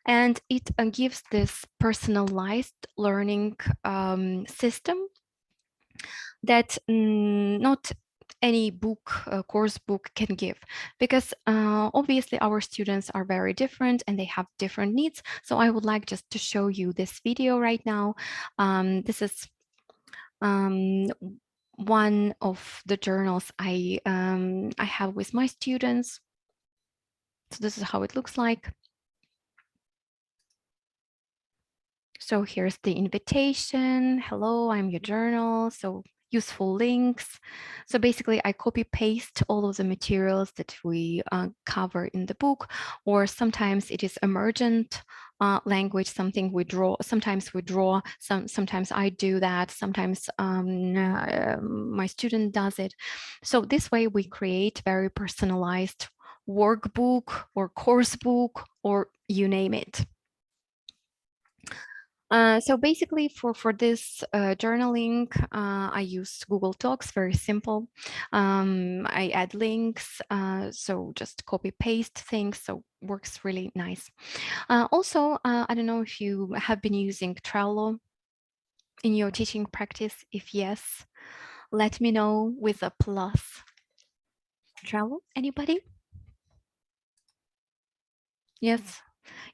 and it gives this personalized learning system that not any book, course book can give, because obviously our students are very different and they have different needs. So I would like just to show you this video right now. This is one of the journals I have with my students. So this is how it looks like. So here's the invitation. Hello, I'm your journal. So useful links. So basically I copy paste all of the materials that we cover in the book, or sometimes it is emergent language, something we draw. Sometimes we draw, sometimes I do that, sometimes my student does it. So this way we create very personalized workbook or course book, or you name it. So basically for this journaling, I use Google Docs, very simple. I add links, so just copy paste things, so works really nice. Also, I don't know if you have been using Trello in your teaching practice. If yes, let me know with a plus. Trello, anybody? Yes.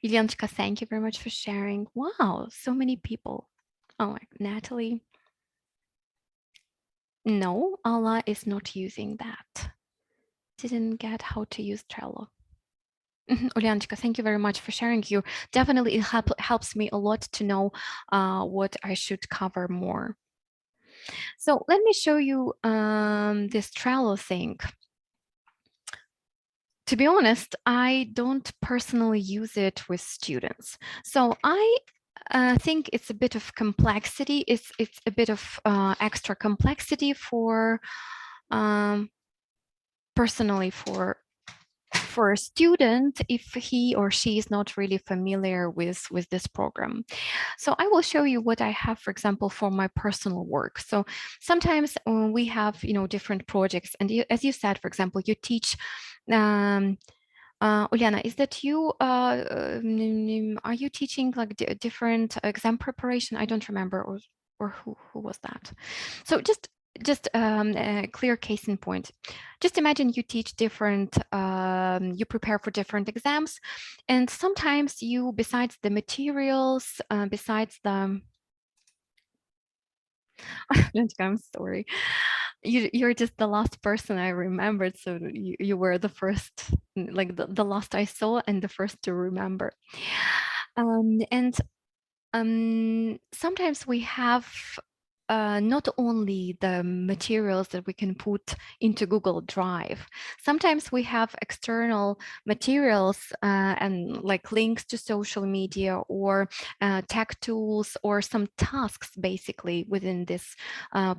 Ilyanchka, thank you very much for sharing. Wow, so many people. Oh, Natalie. No, Allah is not using that. Didn't get how to use Trello. Ulyanchka, thank you very much for sharing. You definitely, it helps me a lot to know what I should cover more. So let me show you this Trello thing. To be honest, I don't personally use it with students. So I think it's a bit of complexity. It's a bit of extra complexity for personally for a student if he or she is not really familiar with this program. So I will show you what I have, for example, for my personal work. So sometimes we have, different projects, and as you said, for example, you teach. Uliana, is that you? Are you teaching like different exam preparation? I don't remember, or who was that? So just a clear case in point. Just imagine you teach different, you prepare for different exams, and sometimes you, besides the materials, besides the, I'm sorry, you're just the last person I remembered. So you were the first, like the last I saw and the first to remember. And sometimes we have not only the materials that we can put into Google Drive. Sometimes we have external materials and like links to social media, or tech tools, or some tasks basically within this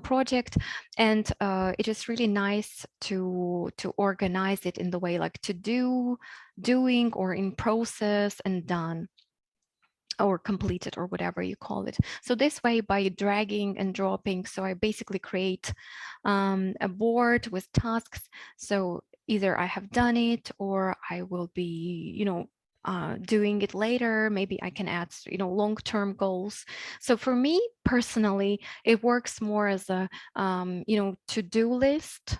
project. And it is really nice to organize it in the way like doing, or in process, and done, or completed, or whatever you call it. So this way, by dragging and dropping, so I basically create a board with tasks. So either I have done it, or I will be, doing it later. Maybe I can add, long-term goals. So for me personally, it works more as a, to-do list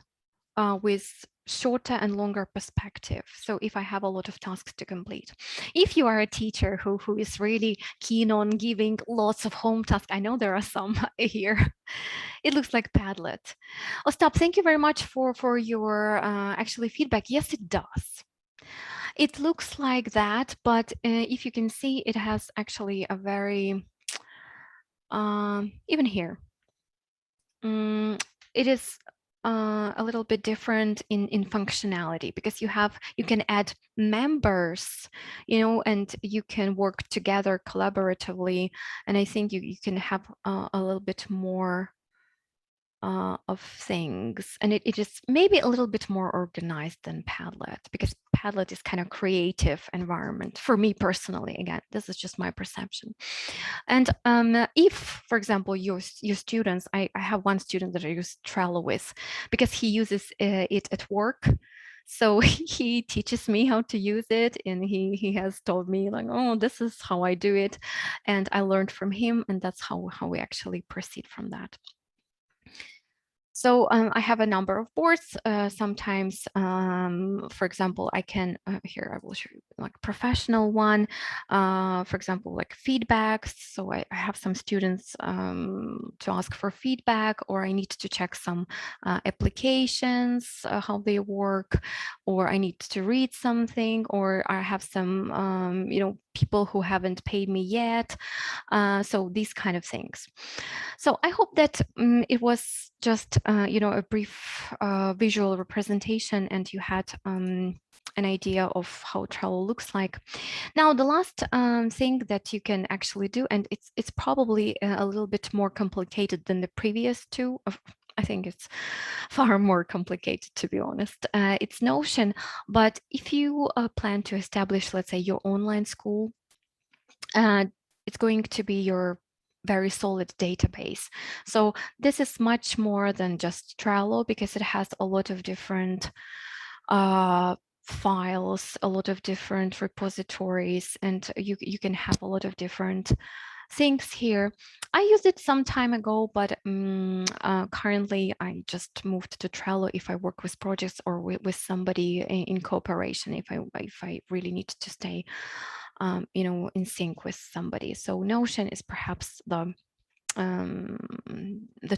with shorter and longer perspective. So if I have a lot of tasks to complete. If you are a teacher who is really keen on giving lots of home tasks, I know there are some here. It looks like Padlet. Ostap, thank you very much for your actually feedback. Yes, it does. It looks like that, but if you can see, it has actually a very, even here, it is a little bit different in functionality, because you can add members, and you can work together collaboratively. And I think you can have a little bit more of things, and it is maybe a little bit more organized than Padlet, because Padlet is kind of creative environment for me personally. Again, this is just my perception. And if, for example, your students, I have one student that I use Trello with because he uses it at work. So he teaches me how to use it, and he has told me like, oh, this is how I do it, and I learned from him, and that's how we actually proceed from that. So I have a number of boards. Sometimes, for example, I can, here I will show you like professional one, for example, like feedbacks. So I have some students to ask for feedback, or I need to check some applications, how they work, or I need to read something, or I have some, people who haven't paid me yet. So these kind of things. So I hope that it was just, a brief visual representation, and you had an idea of how Trello looks like. Now, the last thing that you can actually do, and it's probably a little bit more complicated than the previous two. I think it's far more complicated, to be honest. It's Notion, but if you plan to establish, let's say, your online school, it's going to be your very solid database. So this is much more than just Trello, because it has a lot of different files, a lot of different repositories, and you can have a lot of different things here. I used it some time ago, but currently I just moved to Trello if I work with projects or with somebody in cooperation, if I really need to stay in sync with somebody. So Notion is perhaps the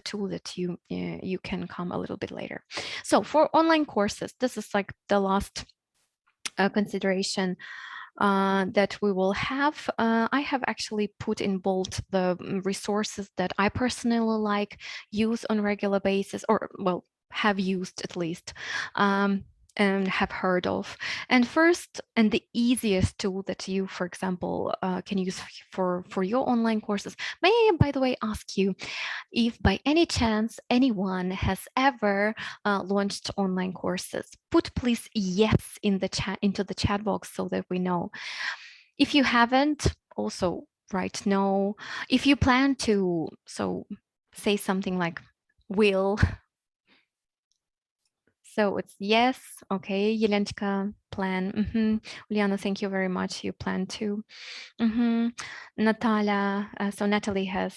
tool that you can come a little bit later. So for online courses, this is like the last consideration that we will have. I have actually put in bold the resources that I personally use on a regular basis, or well, have used at least. And have heard of. And first, and the easiest tool that you, for example, can use for your online courses. May I, by the way, ask you if by any chance anyone has ever launched online courses? Put please yes in the chat, into the chat box, so that we know. If you haven't, also write no. If you plan to, so say something like will. So it's yes. Okay, Yelenchka, plan. Uliana, thank you very much. You plan to. Natalia, so Natalie has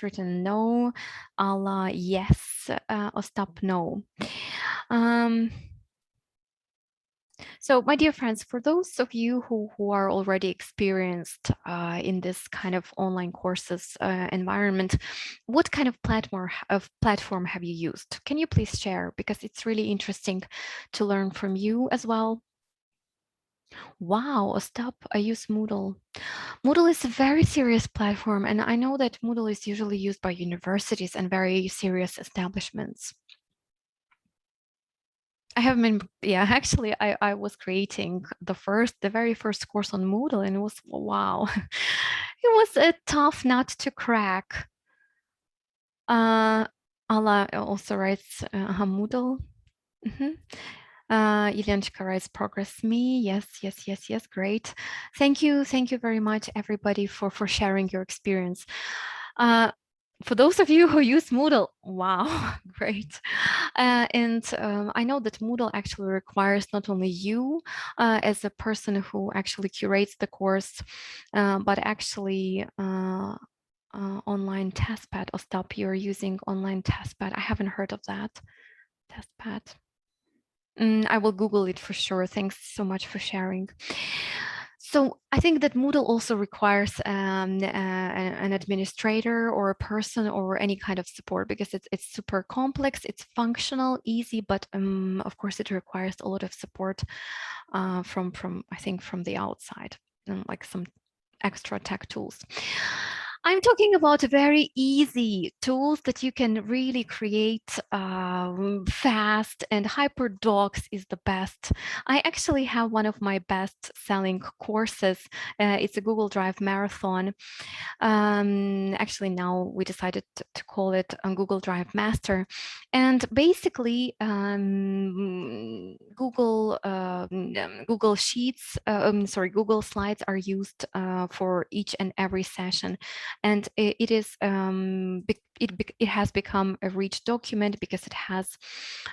written no. Allah, yes. Ostap, no. So my dear friends, for those of you who are already experienced in this kind of online courses environment, what kind of platform have you used? Can you please share? Because it's really interesting to learn from you as well. Wow, stop, I use Moodle. Moodle is a very serious platform, and I know that Moodle is usually used by universities and very serious establishments. I have been, yeah, actually, I was creating the very first course on Moodle, and it was, wow, it was a tough nut to crack. Allah also writes Moodle. Ilyonchka writes progress me. Yes, yes, yes, yes, great. Thank you very much, everybody, for sharing your experience. For those of you who use Moodle, wow, great. And I know that Moodle actually requires not only you as a person who actually curates the course, but actually online testpad. Or stop, you're using online testpad. I haven't heard of that. Testpad. I will Google it for sure. Thanks so much for sharing. So I think that Moodle also requires an administrator or a person or any kind of support, because it's super complex, it's functional, easy, but of course it requires a lot of support from I think from the outside, like some extra tech tools. I'm talking about very easy tools that you can really create fast, and HyperDocs is the best. I actually have one of my best selling courses. It's a Google Drive Marathon. Actually, now we decided to call it Google Drive Master. And basically, Google Sheets, Google Slides are used for each and every session. And it has become a rich document because it has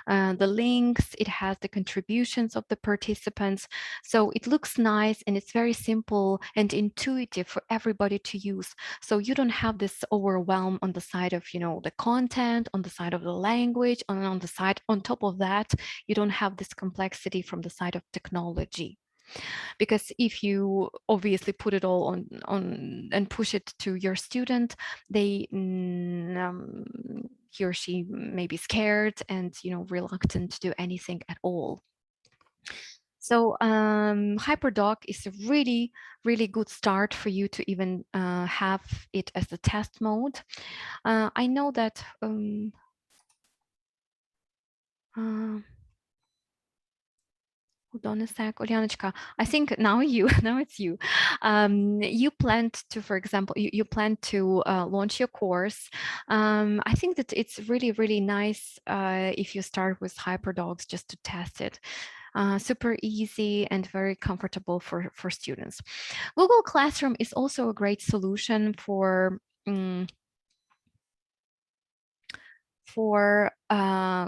the links, it has the contributions of the participants. So it looks nice and it's very simple and intuitive for everybody to use. So you don't have this overwhelm on the side of, the content, on the side of the language, and on the side, on top of that, you don't have this complexity from the side of technology. Because if you obviously put it all on and push it to your student, he or she may be scared and reluctant to do anything at all. So HyperDoc is a really, really good start for you to even have it as a test mode. I know that hold on a sec, Ulyanочka. I think now it's you. You planned to, for example, you plan to launch your course. I think that it's really, really nice if you start with HyperDocs just to test it. Super easy and very comfortable for students. Google Classroom is also a great solution for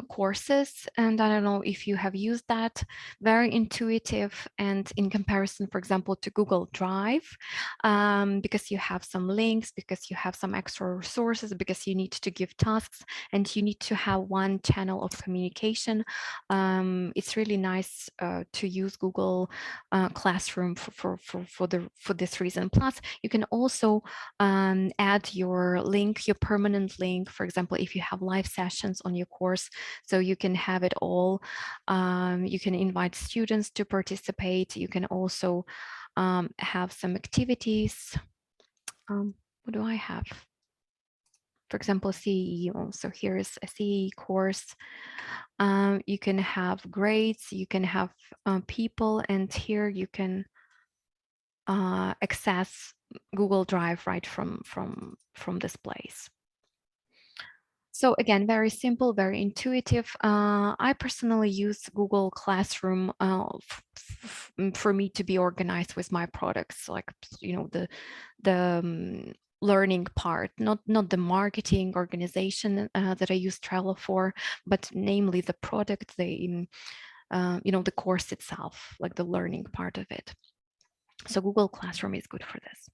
courses, and I don't know if you have used that. Very intuitive, and in comparison, for example, to Google Drive, because you have some links, because you have some extra resources, because you need to give tasks, and you need to have one channel of communication. It's really nice to use Google Classroom for this reason. Plus, you can also add your link, your permanent link, for example, if you have live sessions on your course, so you can have it all. You can invite students to participate. You can also have some activities. What do I have? For example, CE. So here is a CE course. You can have grades, you can have people, and here you can access Google Drive right from this place. So again, very simple, very intuitive. I personally use Google Classroom for me to be organized with my products, like the learning part, not the marketing organization that I use Trello for, but namely the product, the course itself, like the learning part of it. So Google Classroom is good for this.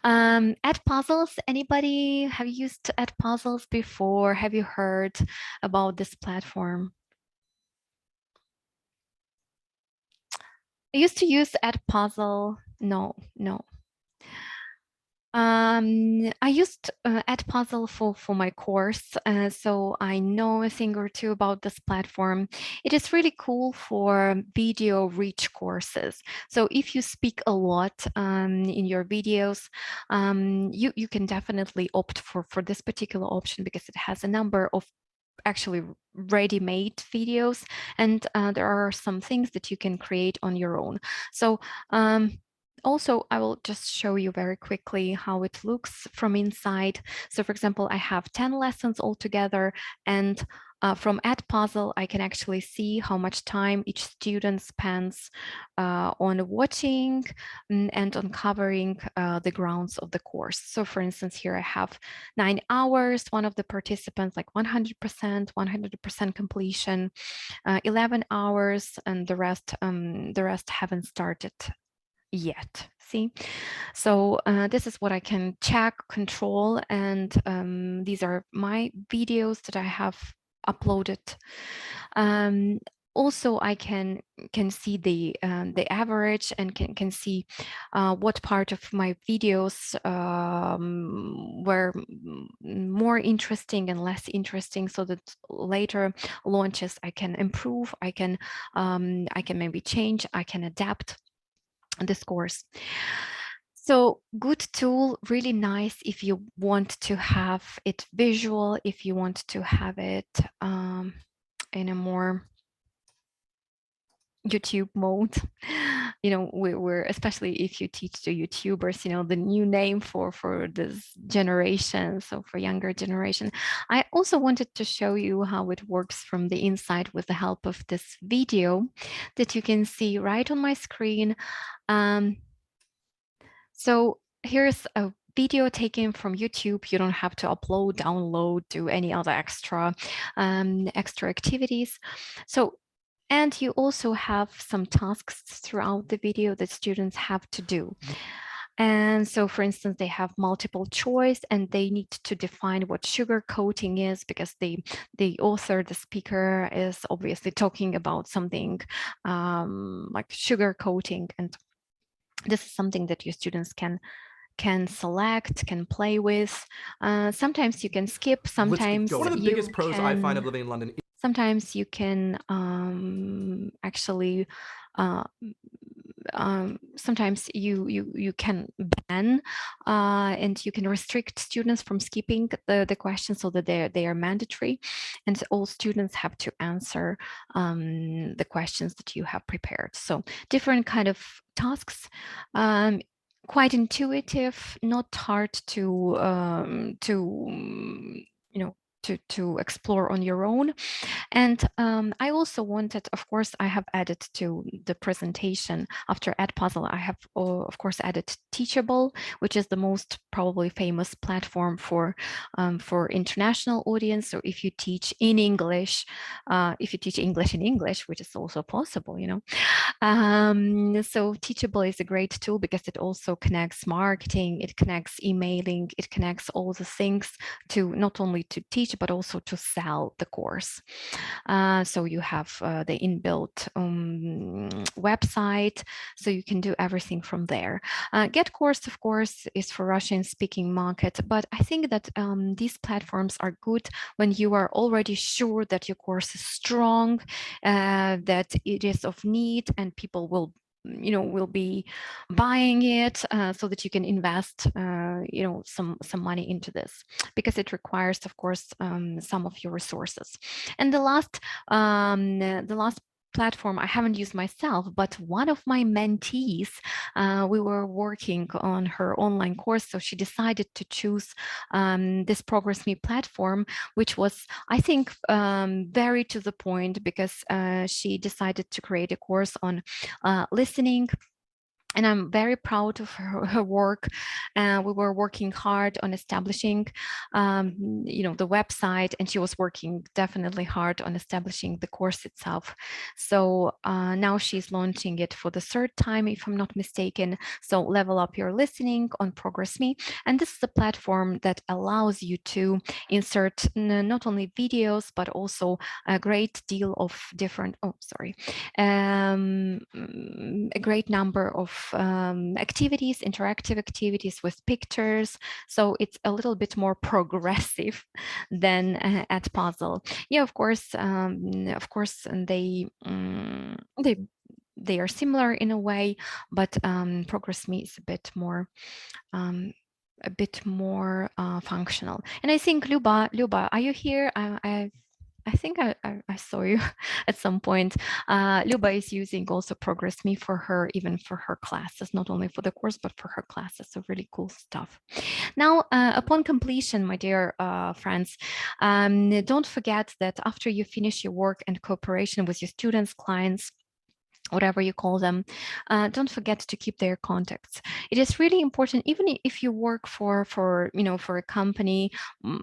Edpuzzles, anybody have used Edpuzzles before? Have you heard about this platform? I used to use Edpuzzle. No. I used Edpuzzle for my course, so I know a thing or two about this platform. It is really cool for video-rich courses. So if you speak a lot in your videos, you can definitely opt for this particular option because it has a number of actually ready-made videos, and there are some things that you can create on your own. So also, I will just show you very quickly how it looks from inside. So for example, I have 10 lessons altogether, and from Edpuzzle, I can actually see how much time each student spends on watching and on covering the grounds of the course. So for instance, here I have 9 hours, one of the participants like 100% completion, 11 hours, and the rest haven't started yet. See, so this is what I can check, control, and these are my videos that I have uploaded. Also, I can see the average and can see what part of my videos were more interesting and less interesting, so that later launches I can improve, I can maybe change, I can adapt this course. So good tool, really nice if you want to have it visual, if you want to have it in a more YouTube mode. You know, we're especially if you teach to YouTubers, you know, the new name for this generation, so for younger generation. I also wanted to show you how it works from the inside with the help of this video that you can see right on my screen. So here's a video taken from YouTube. You don't have to upload, download, do any other extra activities. So, and you also have some tasks throughout the video that students have to do. And so, for instance, they have multiple choice and they need to define what sugar coating is, because the author, the speaker, is obviously talking about something like sugar coating, and this is something that your students can select, can play with. Sometimes you can skip. Sometimes one of the biggest pros I find of living in London. Sometimes you can actually. Sometimes you can ban and you can restrict students from skipping the questions so that they are mandatory, and all students have to answer the questions that you have prepared. So different kind of tasks, quite intuitive, not hard to you know to explore on your own. And I also wanted, of course, I have added to the presentation after Edpuzzle, I have, of course, added Teachable, which is the most probably famous platform for international audience. So if you teach in English, if you teach English in English, which is also possible, you know. So Teachable is a great tool because it also connects marketing, it connects emailing, it connects all the things to not only to teach, but also to sell the course. So you have the inbuilt website, so you can do everything from there. GetCourse, of course, is for Russian-speaking market, but I think that these platforms are good when you are already sure that your course is strong, that it is of need, and people will be buying it, so that you can invest some money into this, because it requires, of course, some of your resources. And the last platform I haven't used myself, but one of my mentees, we were working on her online course, so she decided to choose this ProgressMe platform, which was, I think, very to the point, because she decided to create a course on listening. And I'm very proud of her work. We were working hard on establishing, the website, and she was working definitely hard on establishing the course itself. So now she's launching it for the third time, if I'm not mistaken. So Level Up Your Listening on ProgressMe, and this is a platform that allows you to insert not only videos but also a great deal of different. A great number of activities, interactive activities with pictures. So it's a little bit more progressive than Edpuzzle. Yeah, of course, they are similar in a way, but ProgressMe is a bit more functional. And I think Luba, are you here? I think I saw you at some point. Luba is using also ProgressMe even for her classes, not only for the course, but for her classes. So really cool stuff. Now, upon completion, my dear friends, don't forget that after you finish your work and cooperation with your students, clients, whatever you call them, don't forget to keep their contacts. It is really important, even if you work for a company.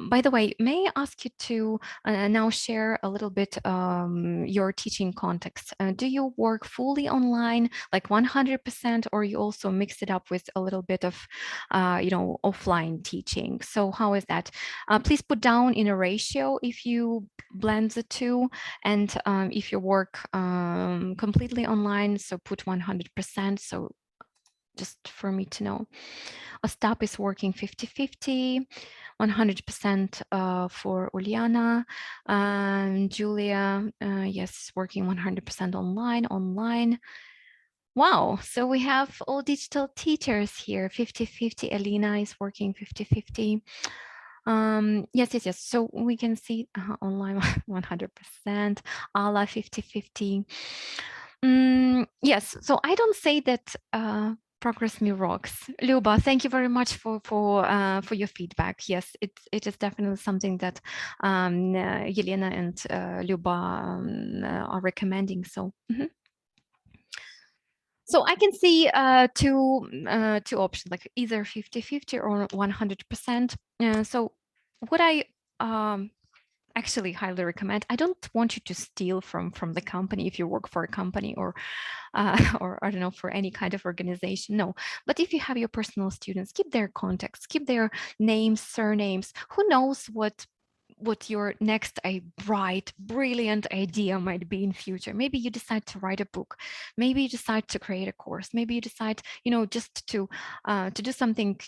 By the way, may I ask you to now share a little bit your teaching context? Do you work fully online, like 100%, or you also mix it up with a little bit of offline teaching? So how is that? Please put down in a ratio if you blend the two, and if you work completely online, so put 100%. So just for me to know. Ostap is working 50-50, 100% for Uliana. Julia, yes, working 100% online. Wow, so we have all digital teachers here, 50-50. Elena is working 50-50. Yes. So we can see online 100%, Ala 50-50. Yes, so I don't say that Progress Me rocks. Luba, thank you very much for your feedback. Yes, it is definitely something that Yelena and Luba are recommending. So. So I can see two options, like either 50-50 or 100%. So what I actually highly recommend, I don't want you to steal from the company if you work for a company or or I don't know, for any kind of organization. No, but if you have your personal students, keep their contacts, keep their names, surnames. Who knows what your next bright, brilliant idea might be in future. Maybe you decide to write a book. Maybe you decide to create a course. Maybe you decide, just to do something,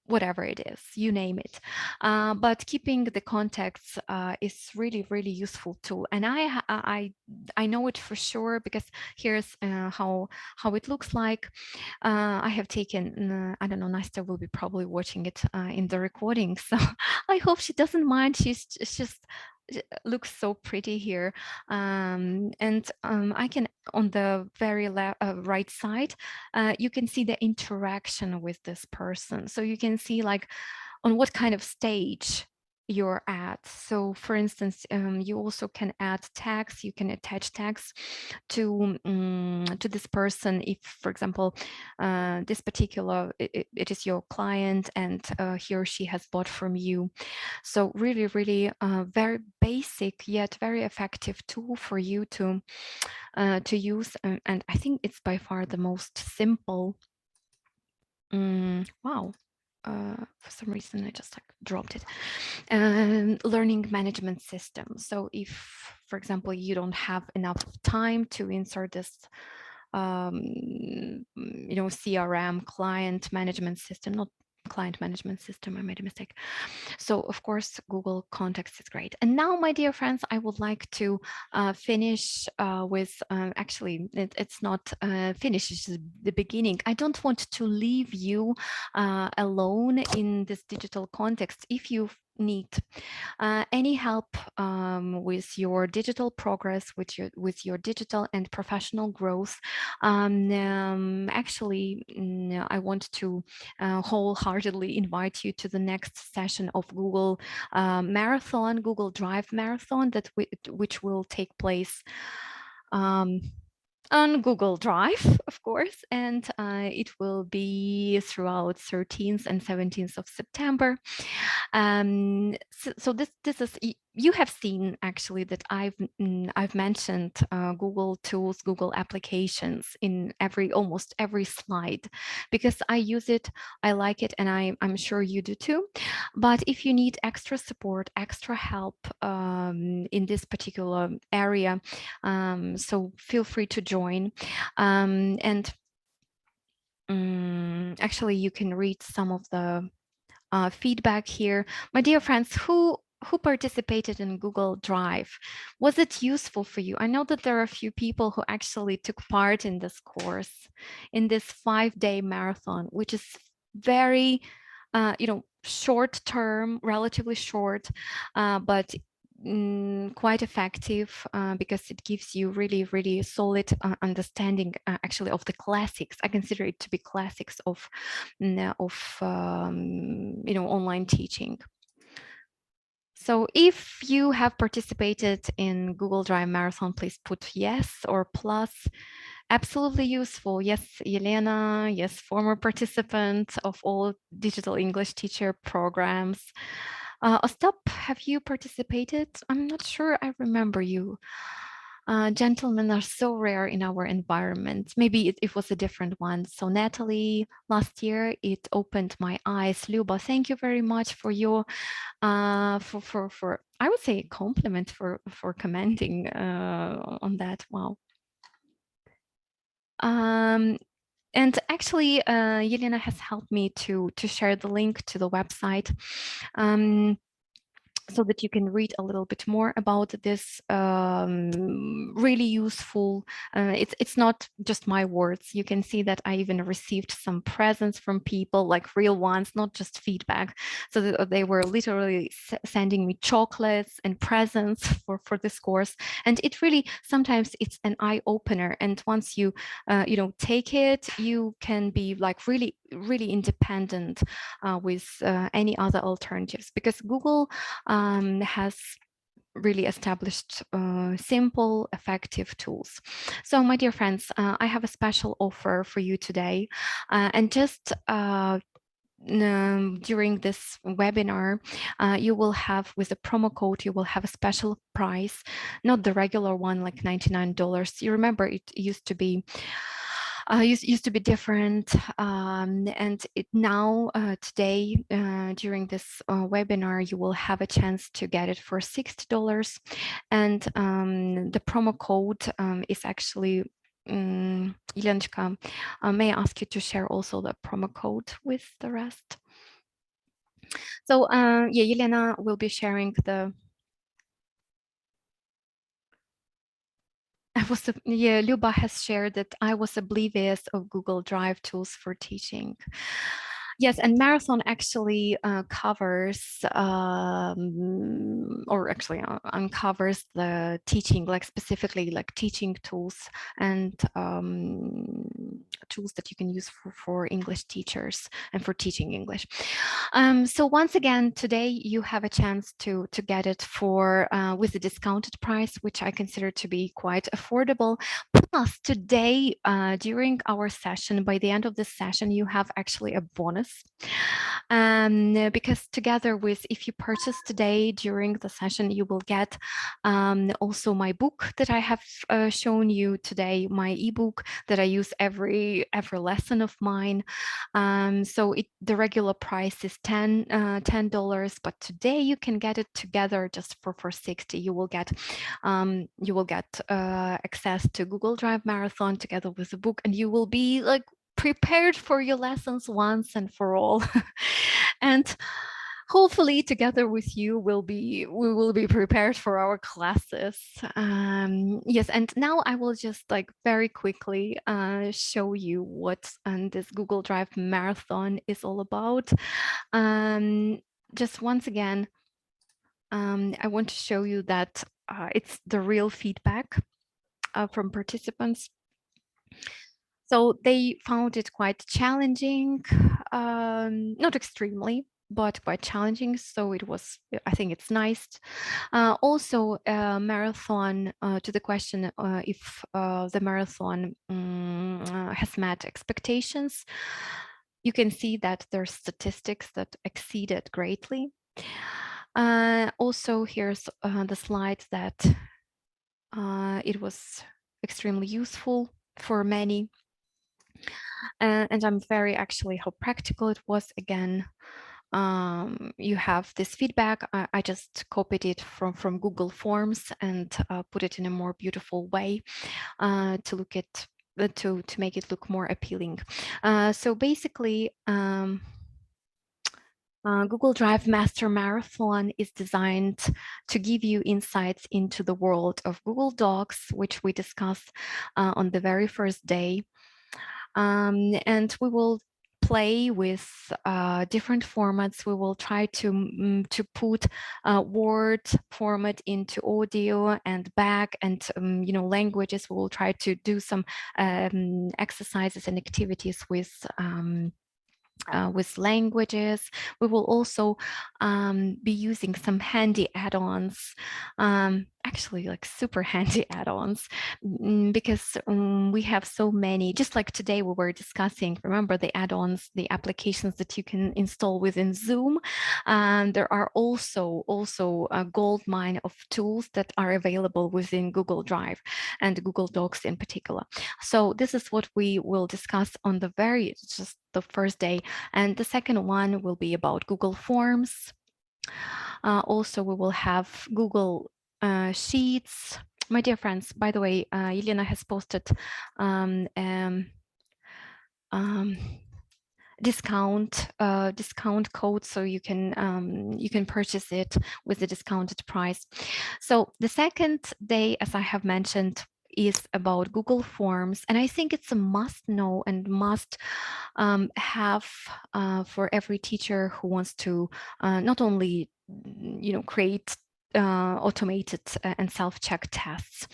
whatever it is, you name it. But keeping the contacts is really, really useful too. And I know it for sure, because here's how it looks like. I have taken, I don't know, Nastya will be probably watching it in the recording. So I hope she doesn't mind. She's just looks so pretty here. And I can, on the very right side, you can see the interaction with this person. So you can see like on what kind of stage you're at. So for instance, you also can add tags, you can attach tags to this person. If, for example, this particular, it is your client and he or she has bought from you. So really, really very basic yet very effective tool for you to use. And I think it's by far the most simple. Wow. For some reason I just like dropped it. Learning management system. So if, for example, you don't have enough time to insert this CRM, client management system, not client management system, I made a mistake. So of course, Google Contacts is great. And now, my dear friends, I would like to finish with, actually, it's not finished, it's just the beginning. I don't want to leave you alone in this digital context. If you need any help with your digital progress, with your digital and professional growth, actually, I want to wholeheartedly invite you to the next session of Google Marathon, Google Drive Marathon, which will take place on Google Drive, of course, and it will be throughout 13th and 17th of September. So this is, you have seen actually that I've mentioned Google tools, Google applications in almost every slide, because I use it, I like it, and I'm sure you do too. But if you need extra support, extra help in this particular area, so feel free to join. And actually, you can read some of the feedback here. My dear friends, who participated in Google Drive? Was it useful for you? I know that there are a few people who actually took part in this course, in this 5-day marathon, which is very, short term, relatively short, but quite effective, because it gives you really, really solid understanding actually of the classics. I consider it to be classics of online teaching. So if you have participated in Google Drive Marathon, please put yes or plus. Absolutely useful. Yes, Yelena. Yes, former participant of all digital English teacher programs. Ostap, have you participated? I'm not sure I remember you. Gentlemen are so rare in our environment. Maybe it was a different one. So Natalie, last year, it opened my eyes. Luba, thank you very much for your, for I would say, compliment for commenting on that. Wow. And actually, Yelena has helped me to share the link to the website. so that you can read a little bit more about this really useful. It's not just my words. You can see that I even received some presents from people, like real ones, not just feedback. So they were literally sending me chocolates and presents for this course. And it really, sometimes it's an eye opener. And once you take it, you can be like really independent with any other alternatives, because Google has really established simple, effective tools. So my dear friends, I have a special offer for you today. And just during this webinar, you will have, with a promo code, you will have a special price, not the regular one, like $99. You remember it used to be used to be different, and it now today during this webinar you will have a chance to get it for $60, and the promo code is actually Yelenchka, may I ask you to share also the promo code with the rest? So yeah, Yelena will be sharing the yeah, Luba has shared that I was oblivious of Google Drive tools for teaching. Yes, and Marathon actually covers, or actually uncovers the teaching, like specifically like teaching tools and tools that you can use for English teachers and for teaching English. So once again, today you have a chance to get it for with a discounted price, which I consider to be quite affordable. Plus, today during our session, by the end of this session, you have actually a bonus. Because together with, if you purchase today during the session, you will get also my book that I have shown you today, my ebook that I use every lesson of mine. So the regular price is $10, but today you can get it together just for $60. You will get access to Google Drive Marathon together with the book, and you will be like prepared for your lessons once and for all. And hopefully together with you we will be prepared for our classes. Yes, and now I will just like very quickly show you what this Google Drive Marathon is all about. Just once again, I want to show you that it's the real feedback from participants. So they found it quite challenging, not extremely, but quite challenging. So it was, I think it's nice. Also, marathon, to the question if the marathon has met expectations, you can see that there's statistics that exceeded greatly. Also, here's the slide that it was extremely useful for many. And I'm very actually how practical it was. Again, you have this feedback. I just copied it from Google Forms and put it in a more beautiful way to look at to make it look more appealing. So basically, Google Drive Master Marathon is designed to give you insights into the world of Google Docs, which we discussed on the very first day. And we will play with different formats. We will try to put Word format into audio and back, and languages. We will try to do some exercises and activities with languages. We will also be using some handy add-ons, actually like super handy add-ons, because we have so many. Just like today we were discussing, remember the add-ons, the applications that you can install within Zoom. There are also a gold mine of tools that are available within Google Drive and Google Docs in particular. So this is what we will discuss on the first day. And the second one will be about Google Forms. Also, we will have Google Sheets. My dear friends, by the way, Elena has posted discount code, so you can purchase it with a discounted price. So the second day, as I have mentioned, is about Google Forms, and I think it's a must know and must have for every teacher who wants to not only create automated and self-check tests.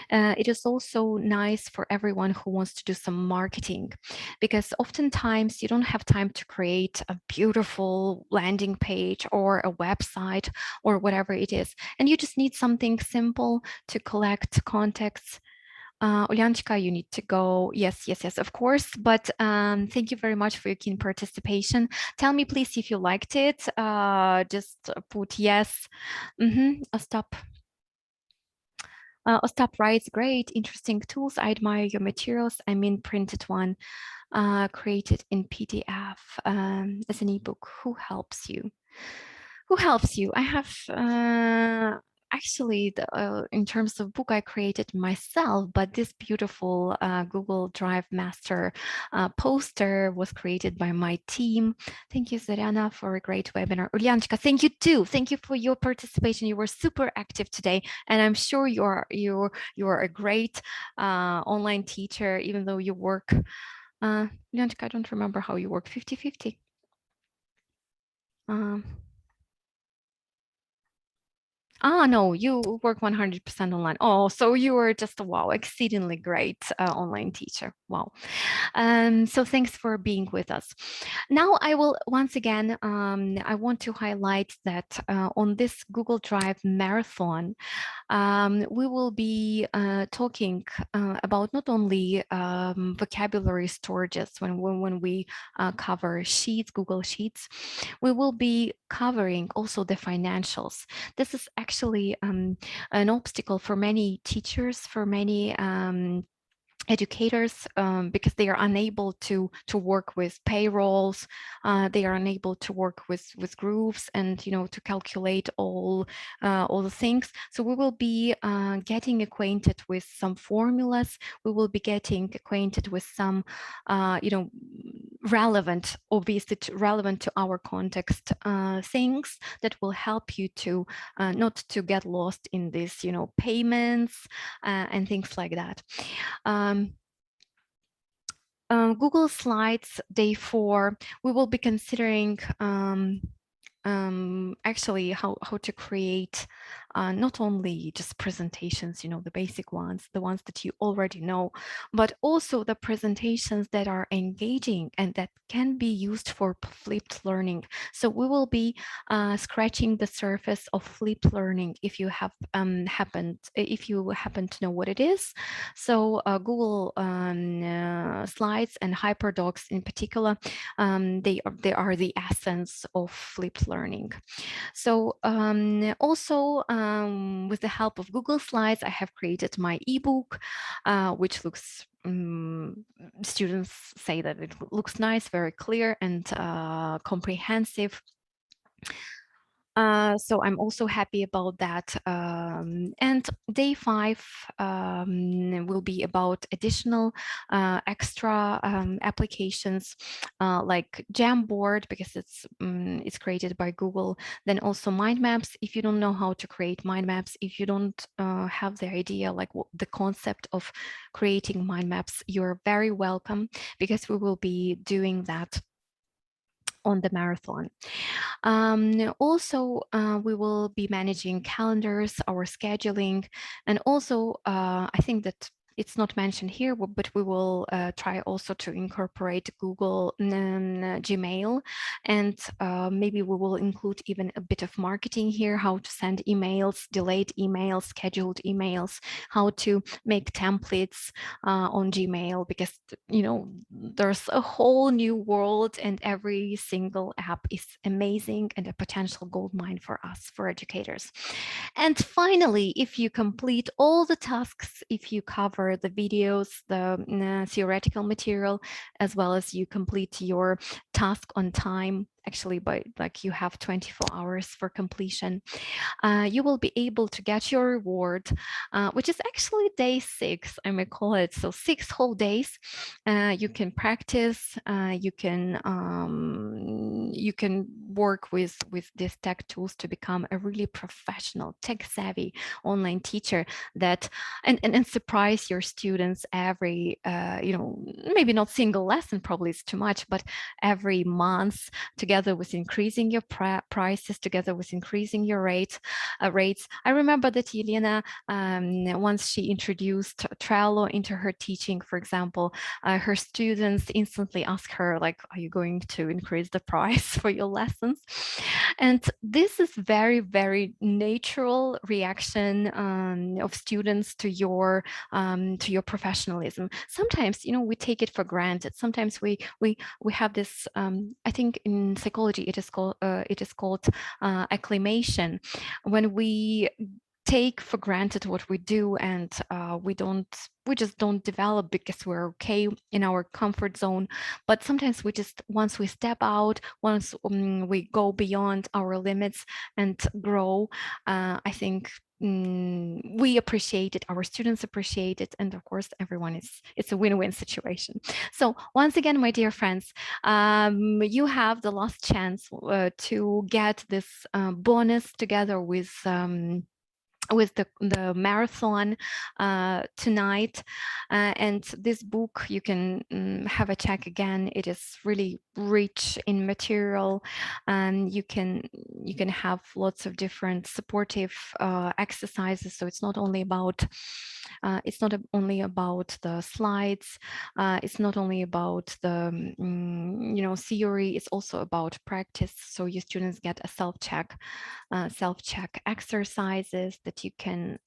It is also nice for everyone who wants to do some marketing, because oftentimes you don't have time to create a beautiful landing page or a website or whatever it is, and you just need something simple to collect contacts. Ulyanchika, you need to go. Yes, yes, yes, of course. But thank you very much for your keen participation. Tell me, please, if you liked it. Just put yes. Ostap. Ostap writes, great, interesting tools. I admire your materials. I mean, printed one, created in PDF as an ebook. Who helps you? Who helps you? I have actually, in terms of book, I created myself, but this beautiful Google Drive master poster was created by my team. Thank you, Zarina, for a great webinar. Ulyanchika, thank you too. Thank you for your participation. You were super active today, and I'm sure you're a great online teacher, even though you work. Ulyanchika, I don't remember how you work. 50-50. No, you work 100% online. Oh, so you are just a wow, exceedingly great online teacher. Wow. So thanks for being with us. Now I will once again, I want to highlight that on this Google Drive marathon, we will be talking about not only vocabulary storages when we cover Sheets, Google Sheets, we will be covering also the financials. This is actually an obstacle for many teachers, for many educators, because they are unable to work with payrolls, they are unable to work with groups and to calculate all the things. So we will be getting acquainted with some formulas. We will be getting acquainted with some relevant, obviously relevant to our context things that will help you to not to get lost in this payments and things like that. Google Slides Day 4, we will be considering actually how to create not only just presentations, the basic ones, the ones that you already know, but also the presentations that are engaging and that can be used for flipped learning. So we will be scratching the surface of flipped learning if you have if you happen to know what it is. So Google Slides and HyperDocs in particular, they are the essence of flipped learning. So also with the help of Google Slides, I have created my ebook, which looks students say that it looks nice, very clear and comprehensive. So I'm also happy about that. And day 5 will be about additional extra applications like Jamboard, because it's created by Google. Then also mind maps. If you don't know how to create mind maps, if you don't have the idea, like the concept of creating mind maps, you're very welcome, because we will be doing that on the marathon. Also, we will be managing calendars, our scheduling, and also I think that it's not mentioned here, but we will try also to incorporate Google Gmail, and maybe we will include even a bit of marketing here, how to send emails, delayed emails, scheduled emails, how to make templates on Gmail, because there's a whole new world and every single app is amazing and a potential goldmine for us, for educators. And finally, if you complete all the tasks, if you cover the videos, the theoretical material, as well as you complete your task on time, actually, by like you have 24 hours for completion. You will be able to get your reward, which is actually day 6, I may call it. So 6 whole days. You can practice. You can work with these tech tools to become a really professional, tech-savvy online teacher that and surprise your students every maybe not single lesson, probably it's too much, but every month, together with increasing your prices, together with increasing your rates. I remember that Yelena, once she introduced Trello into her teaching, for example, her students instantly ask her, like, are you going to increase the price for your lessons? And this is very, very natural reaction of students to your professionalism. Sometimes, we take it for granted. Sometimes we have this. I think in psychology it is called acclimation, when we take for granted what we do, and we just don't develop because we're okay in our comfort zone. But sometimes once we step out, once we go beyond our limits and grow, I think we appreciate it, our students appreciate it, and of course it's a win-win situation. So once again, my dear friends, you have the last chance to get this bonus together with the marathon tonight, and this book, you can have a check again. It is really rich in material, and you can have lots of different supportive exercises. So it's not only about the slides, it's not only about the theory, it's also about practice. So your students get a self-check exercises that you can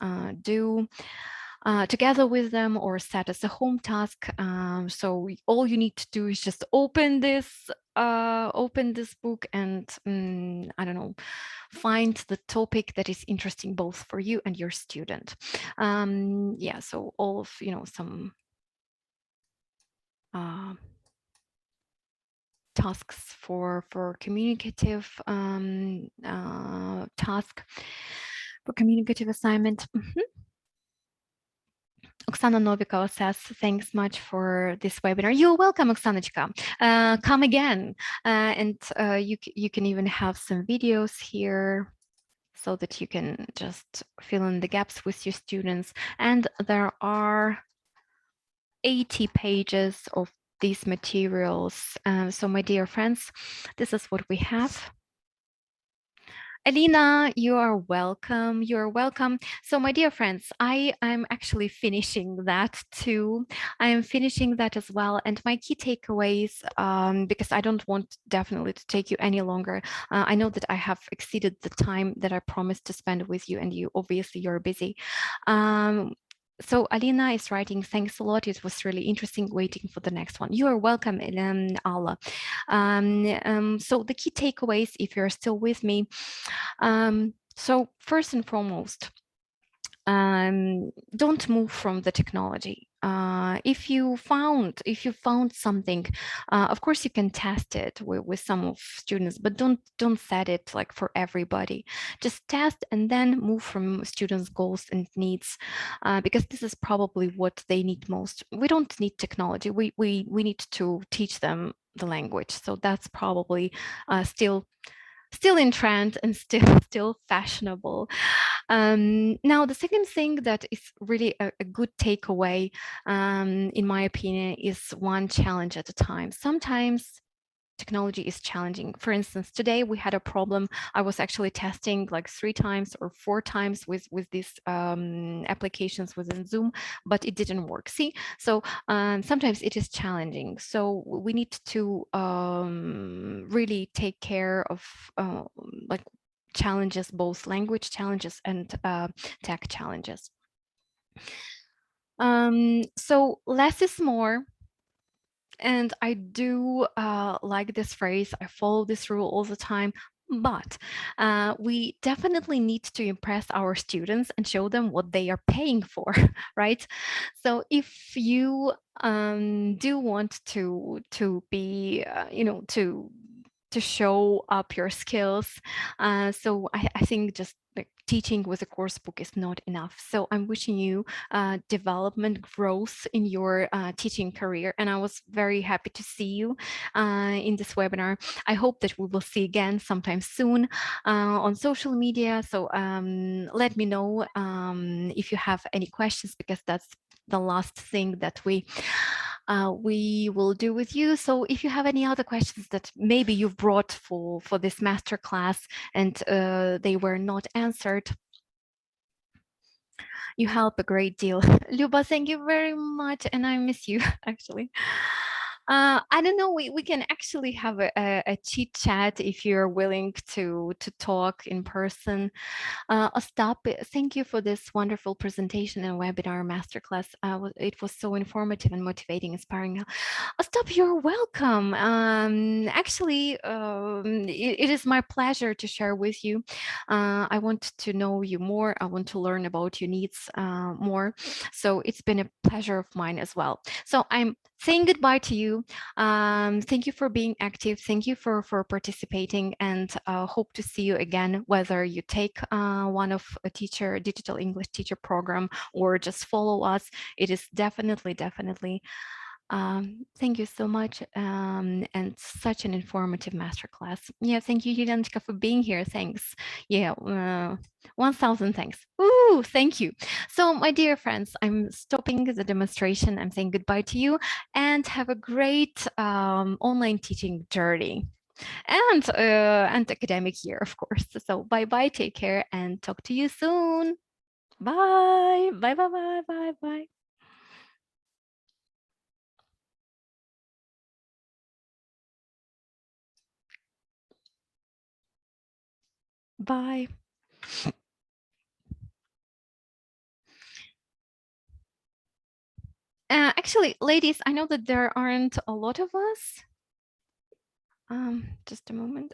do together with them or set as a home task. So all you need to do is just open this book and I don't know, find the topic that is interesting both for you and your student. Yeah, so all of some tasks for communicative task, for communicative assignment. Oksana Novikova says, thanks much for this webinar. You're welcome, Oksanочка. Come again. And you can even have some videos here so that you can just fill in the gaps with your students. And there are 80 pages of these materials. So my dear friends, this is what we have. Alina, you are welcome. You're welcome. So my dear friends, I'm actually finishing that too. I'm finishing that as well. And my key takeaways, because I don't want definitely to take you any longer. I know that I have exceeded the time that I promised to spend with you, and you're busy. So Alina is writing, thanks a lot. It was really interesting, waiting for the next one. You are welcome, Alla. So the key takeaways, if you're still with me. So first and foremost, don't move from the technology. If you found something, of course you can test it with some of students, but don't set it like for everybody. Just test and then move from students' goals and needs, because this is probably what they need most. We don't need technology. We need to teach them the language. So that's probably still in trend and still fashionable. Now, the second thing that is really a good takeaway, in my opinion, is one challenge at a time. Sometimes technology is challenging. For instance, today we had a problem. I was actually testing like 3 times or 4 times with these applications within Zoom, but it didn't work. See, so sometimes it is challenging. So we need to really take care of like challenges, both language challenges and tech challenges. So less is more. And I do like this phrase. I follow this rule all the time. But we definitely need to impress our students and show them what they are paying for, right? So if you do want to be, to to show up your skills. So I think just like teaching with a course book is not enough. So I'm wishing you development, growth in your teaching career. And I was very happy to see you in this webinar. I hope that we will see again sometime soon on social media. So let me know if you have any questions, because that's the last thing that we will do with you. So if you have any other questions that maybe you've brought for this masterclass and they were not answered, you help a great deal. Luba, thank you very much. And I miss you, actually. I don't know, we can actually have a chit chat if you're willing to talk in person. Ostap, thank you for this wonderful presentation and webinar masterclass. It was so informative and motivating, inspiring. Ostap, you're welcome. Actually, it is my pleasure to share with you. I want to know you more. I want to learn about your needs more. So it's been a pleasure of mine as well. So I'm saying goodbye to you. Thank you for being active. Thank you for participating, and hope to see you again, whether you take one of a digital English teacher program or just follow us. It is definitely thank you so much, and such an informative masterclass. Yeah, thank you, Yulianchka, for being here. Thanks. Yeah, 1,000 thanks. Ooh, thank you. So, my dear friends, I'm stopping the demonstration. I'm saying goodbye to you, and have a great online teaching journey and academic year, of course. So, bye bye. Take care, and talk to you soon. Bye. Bye. Bye. Bye. Bye. Bye. Bye. Actually, ladies, I know that there aren't a lot of us. Just a moment.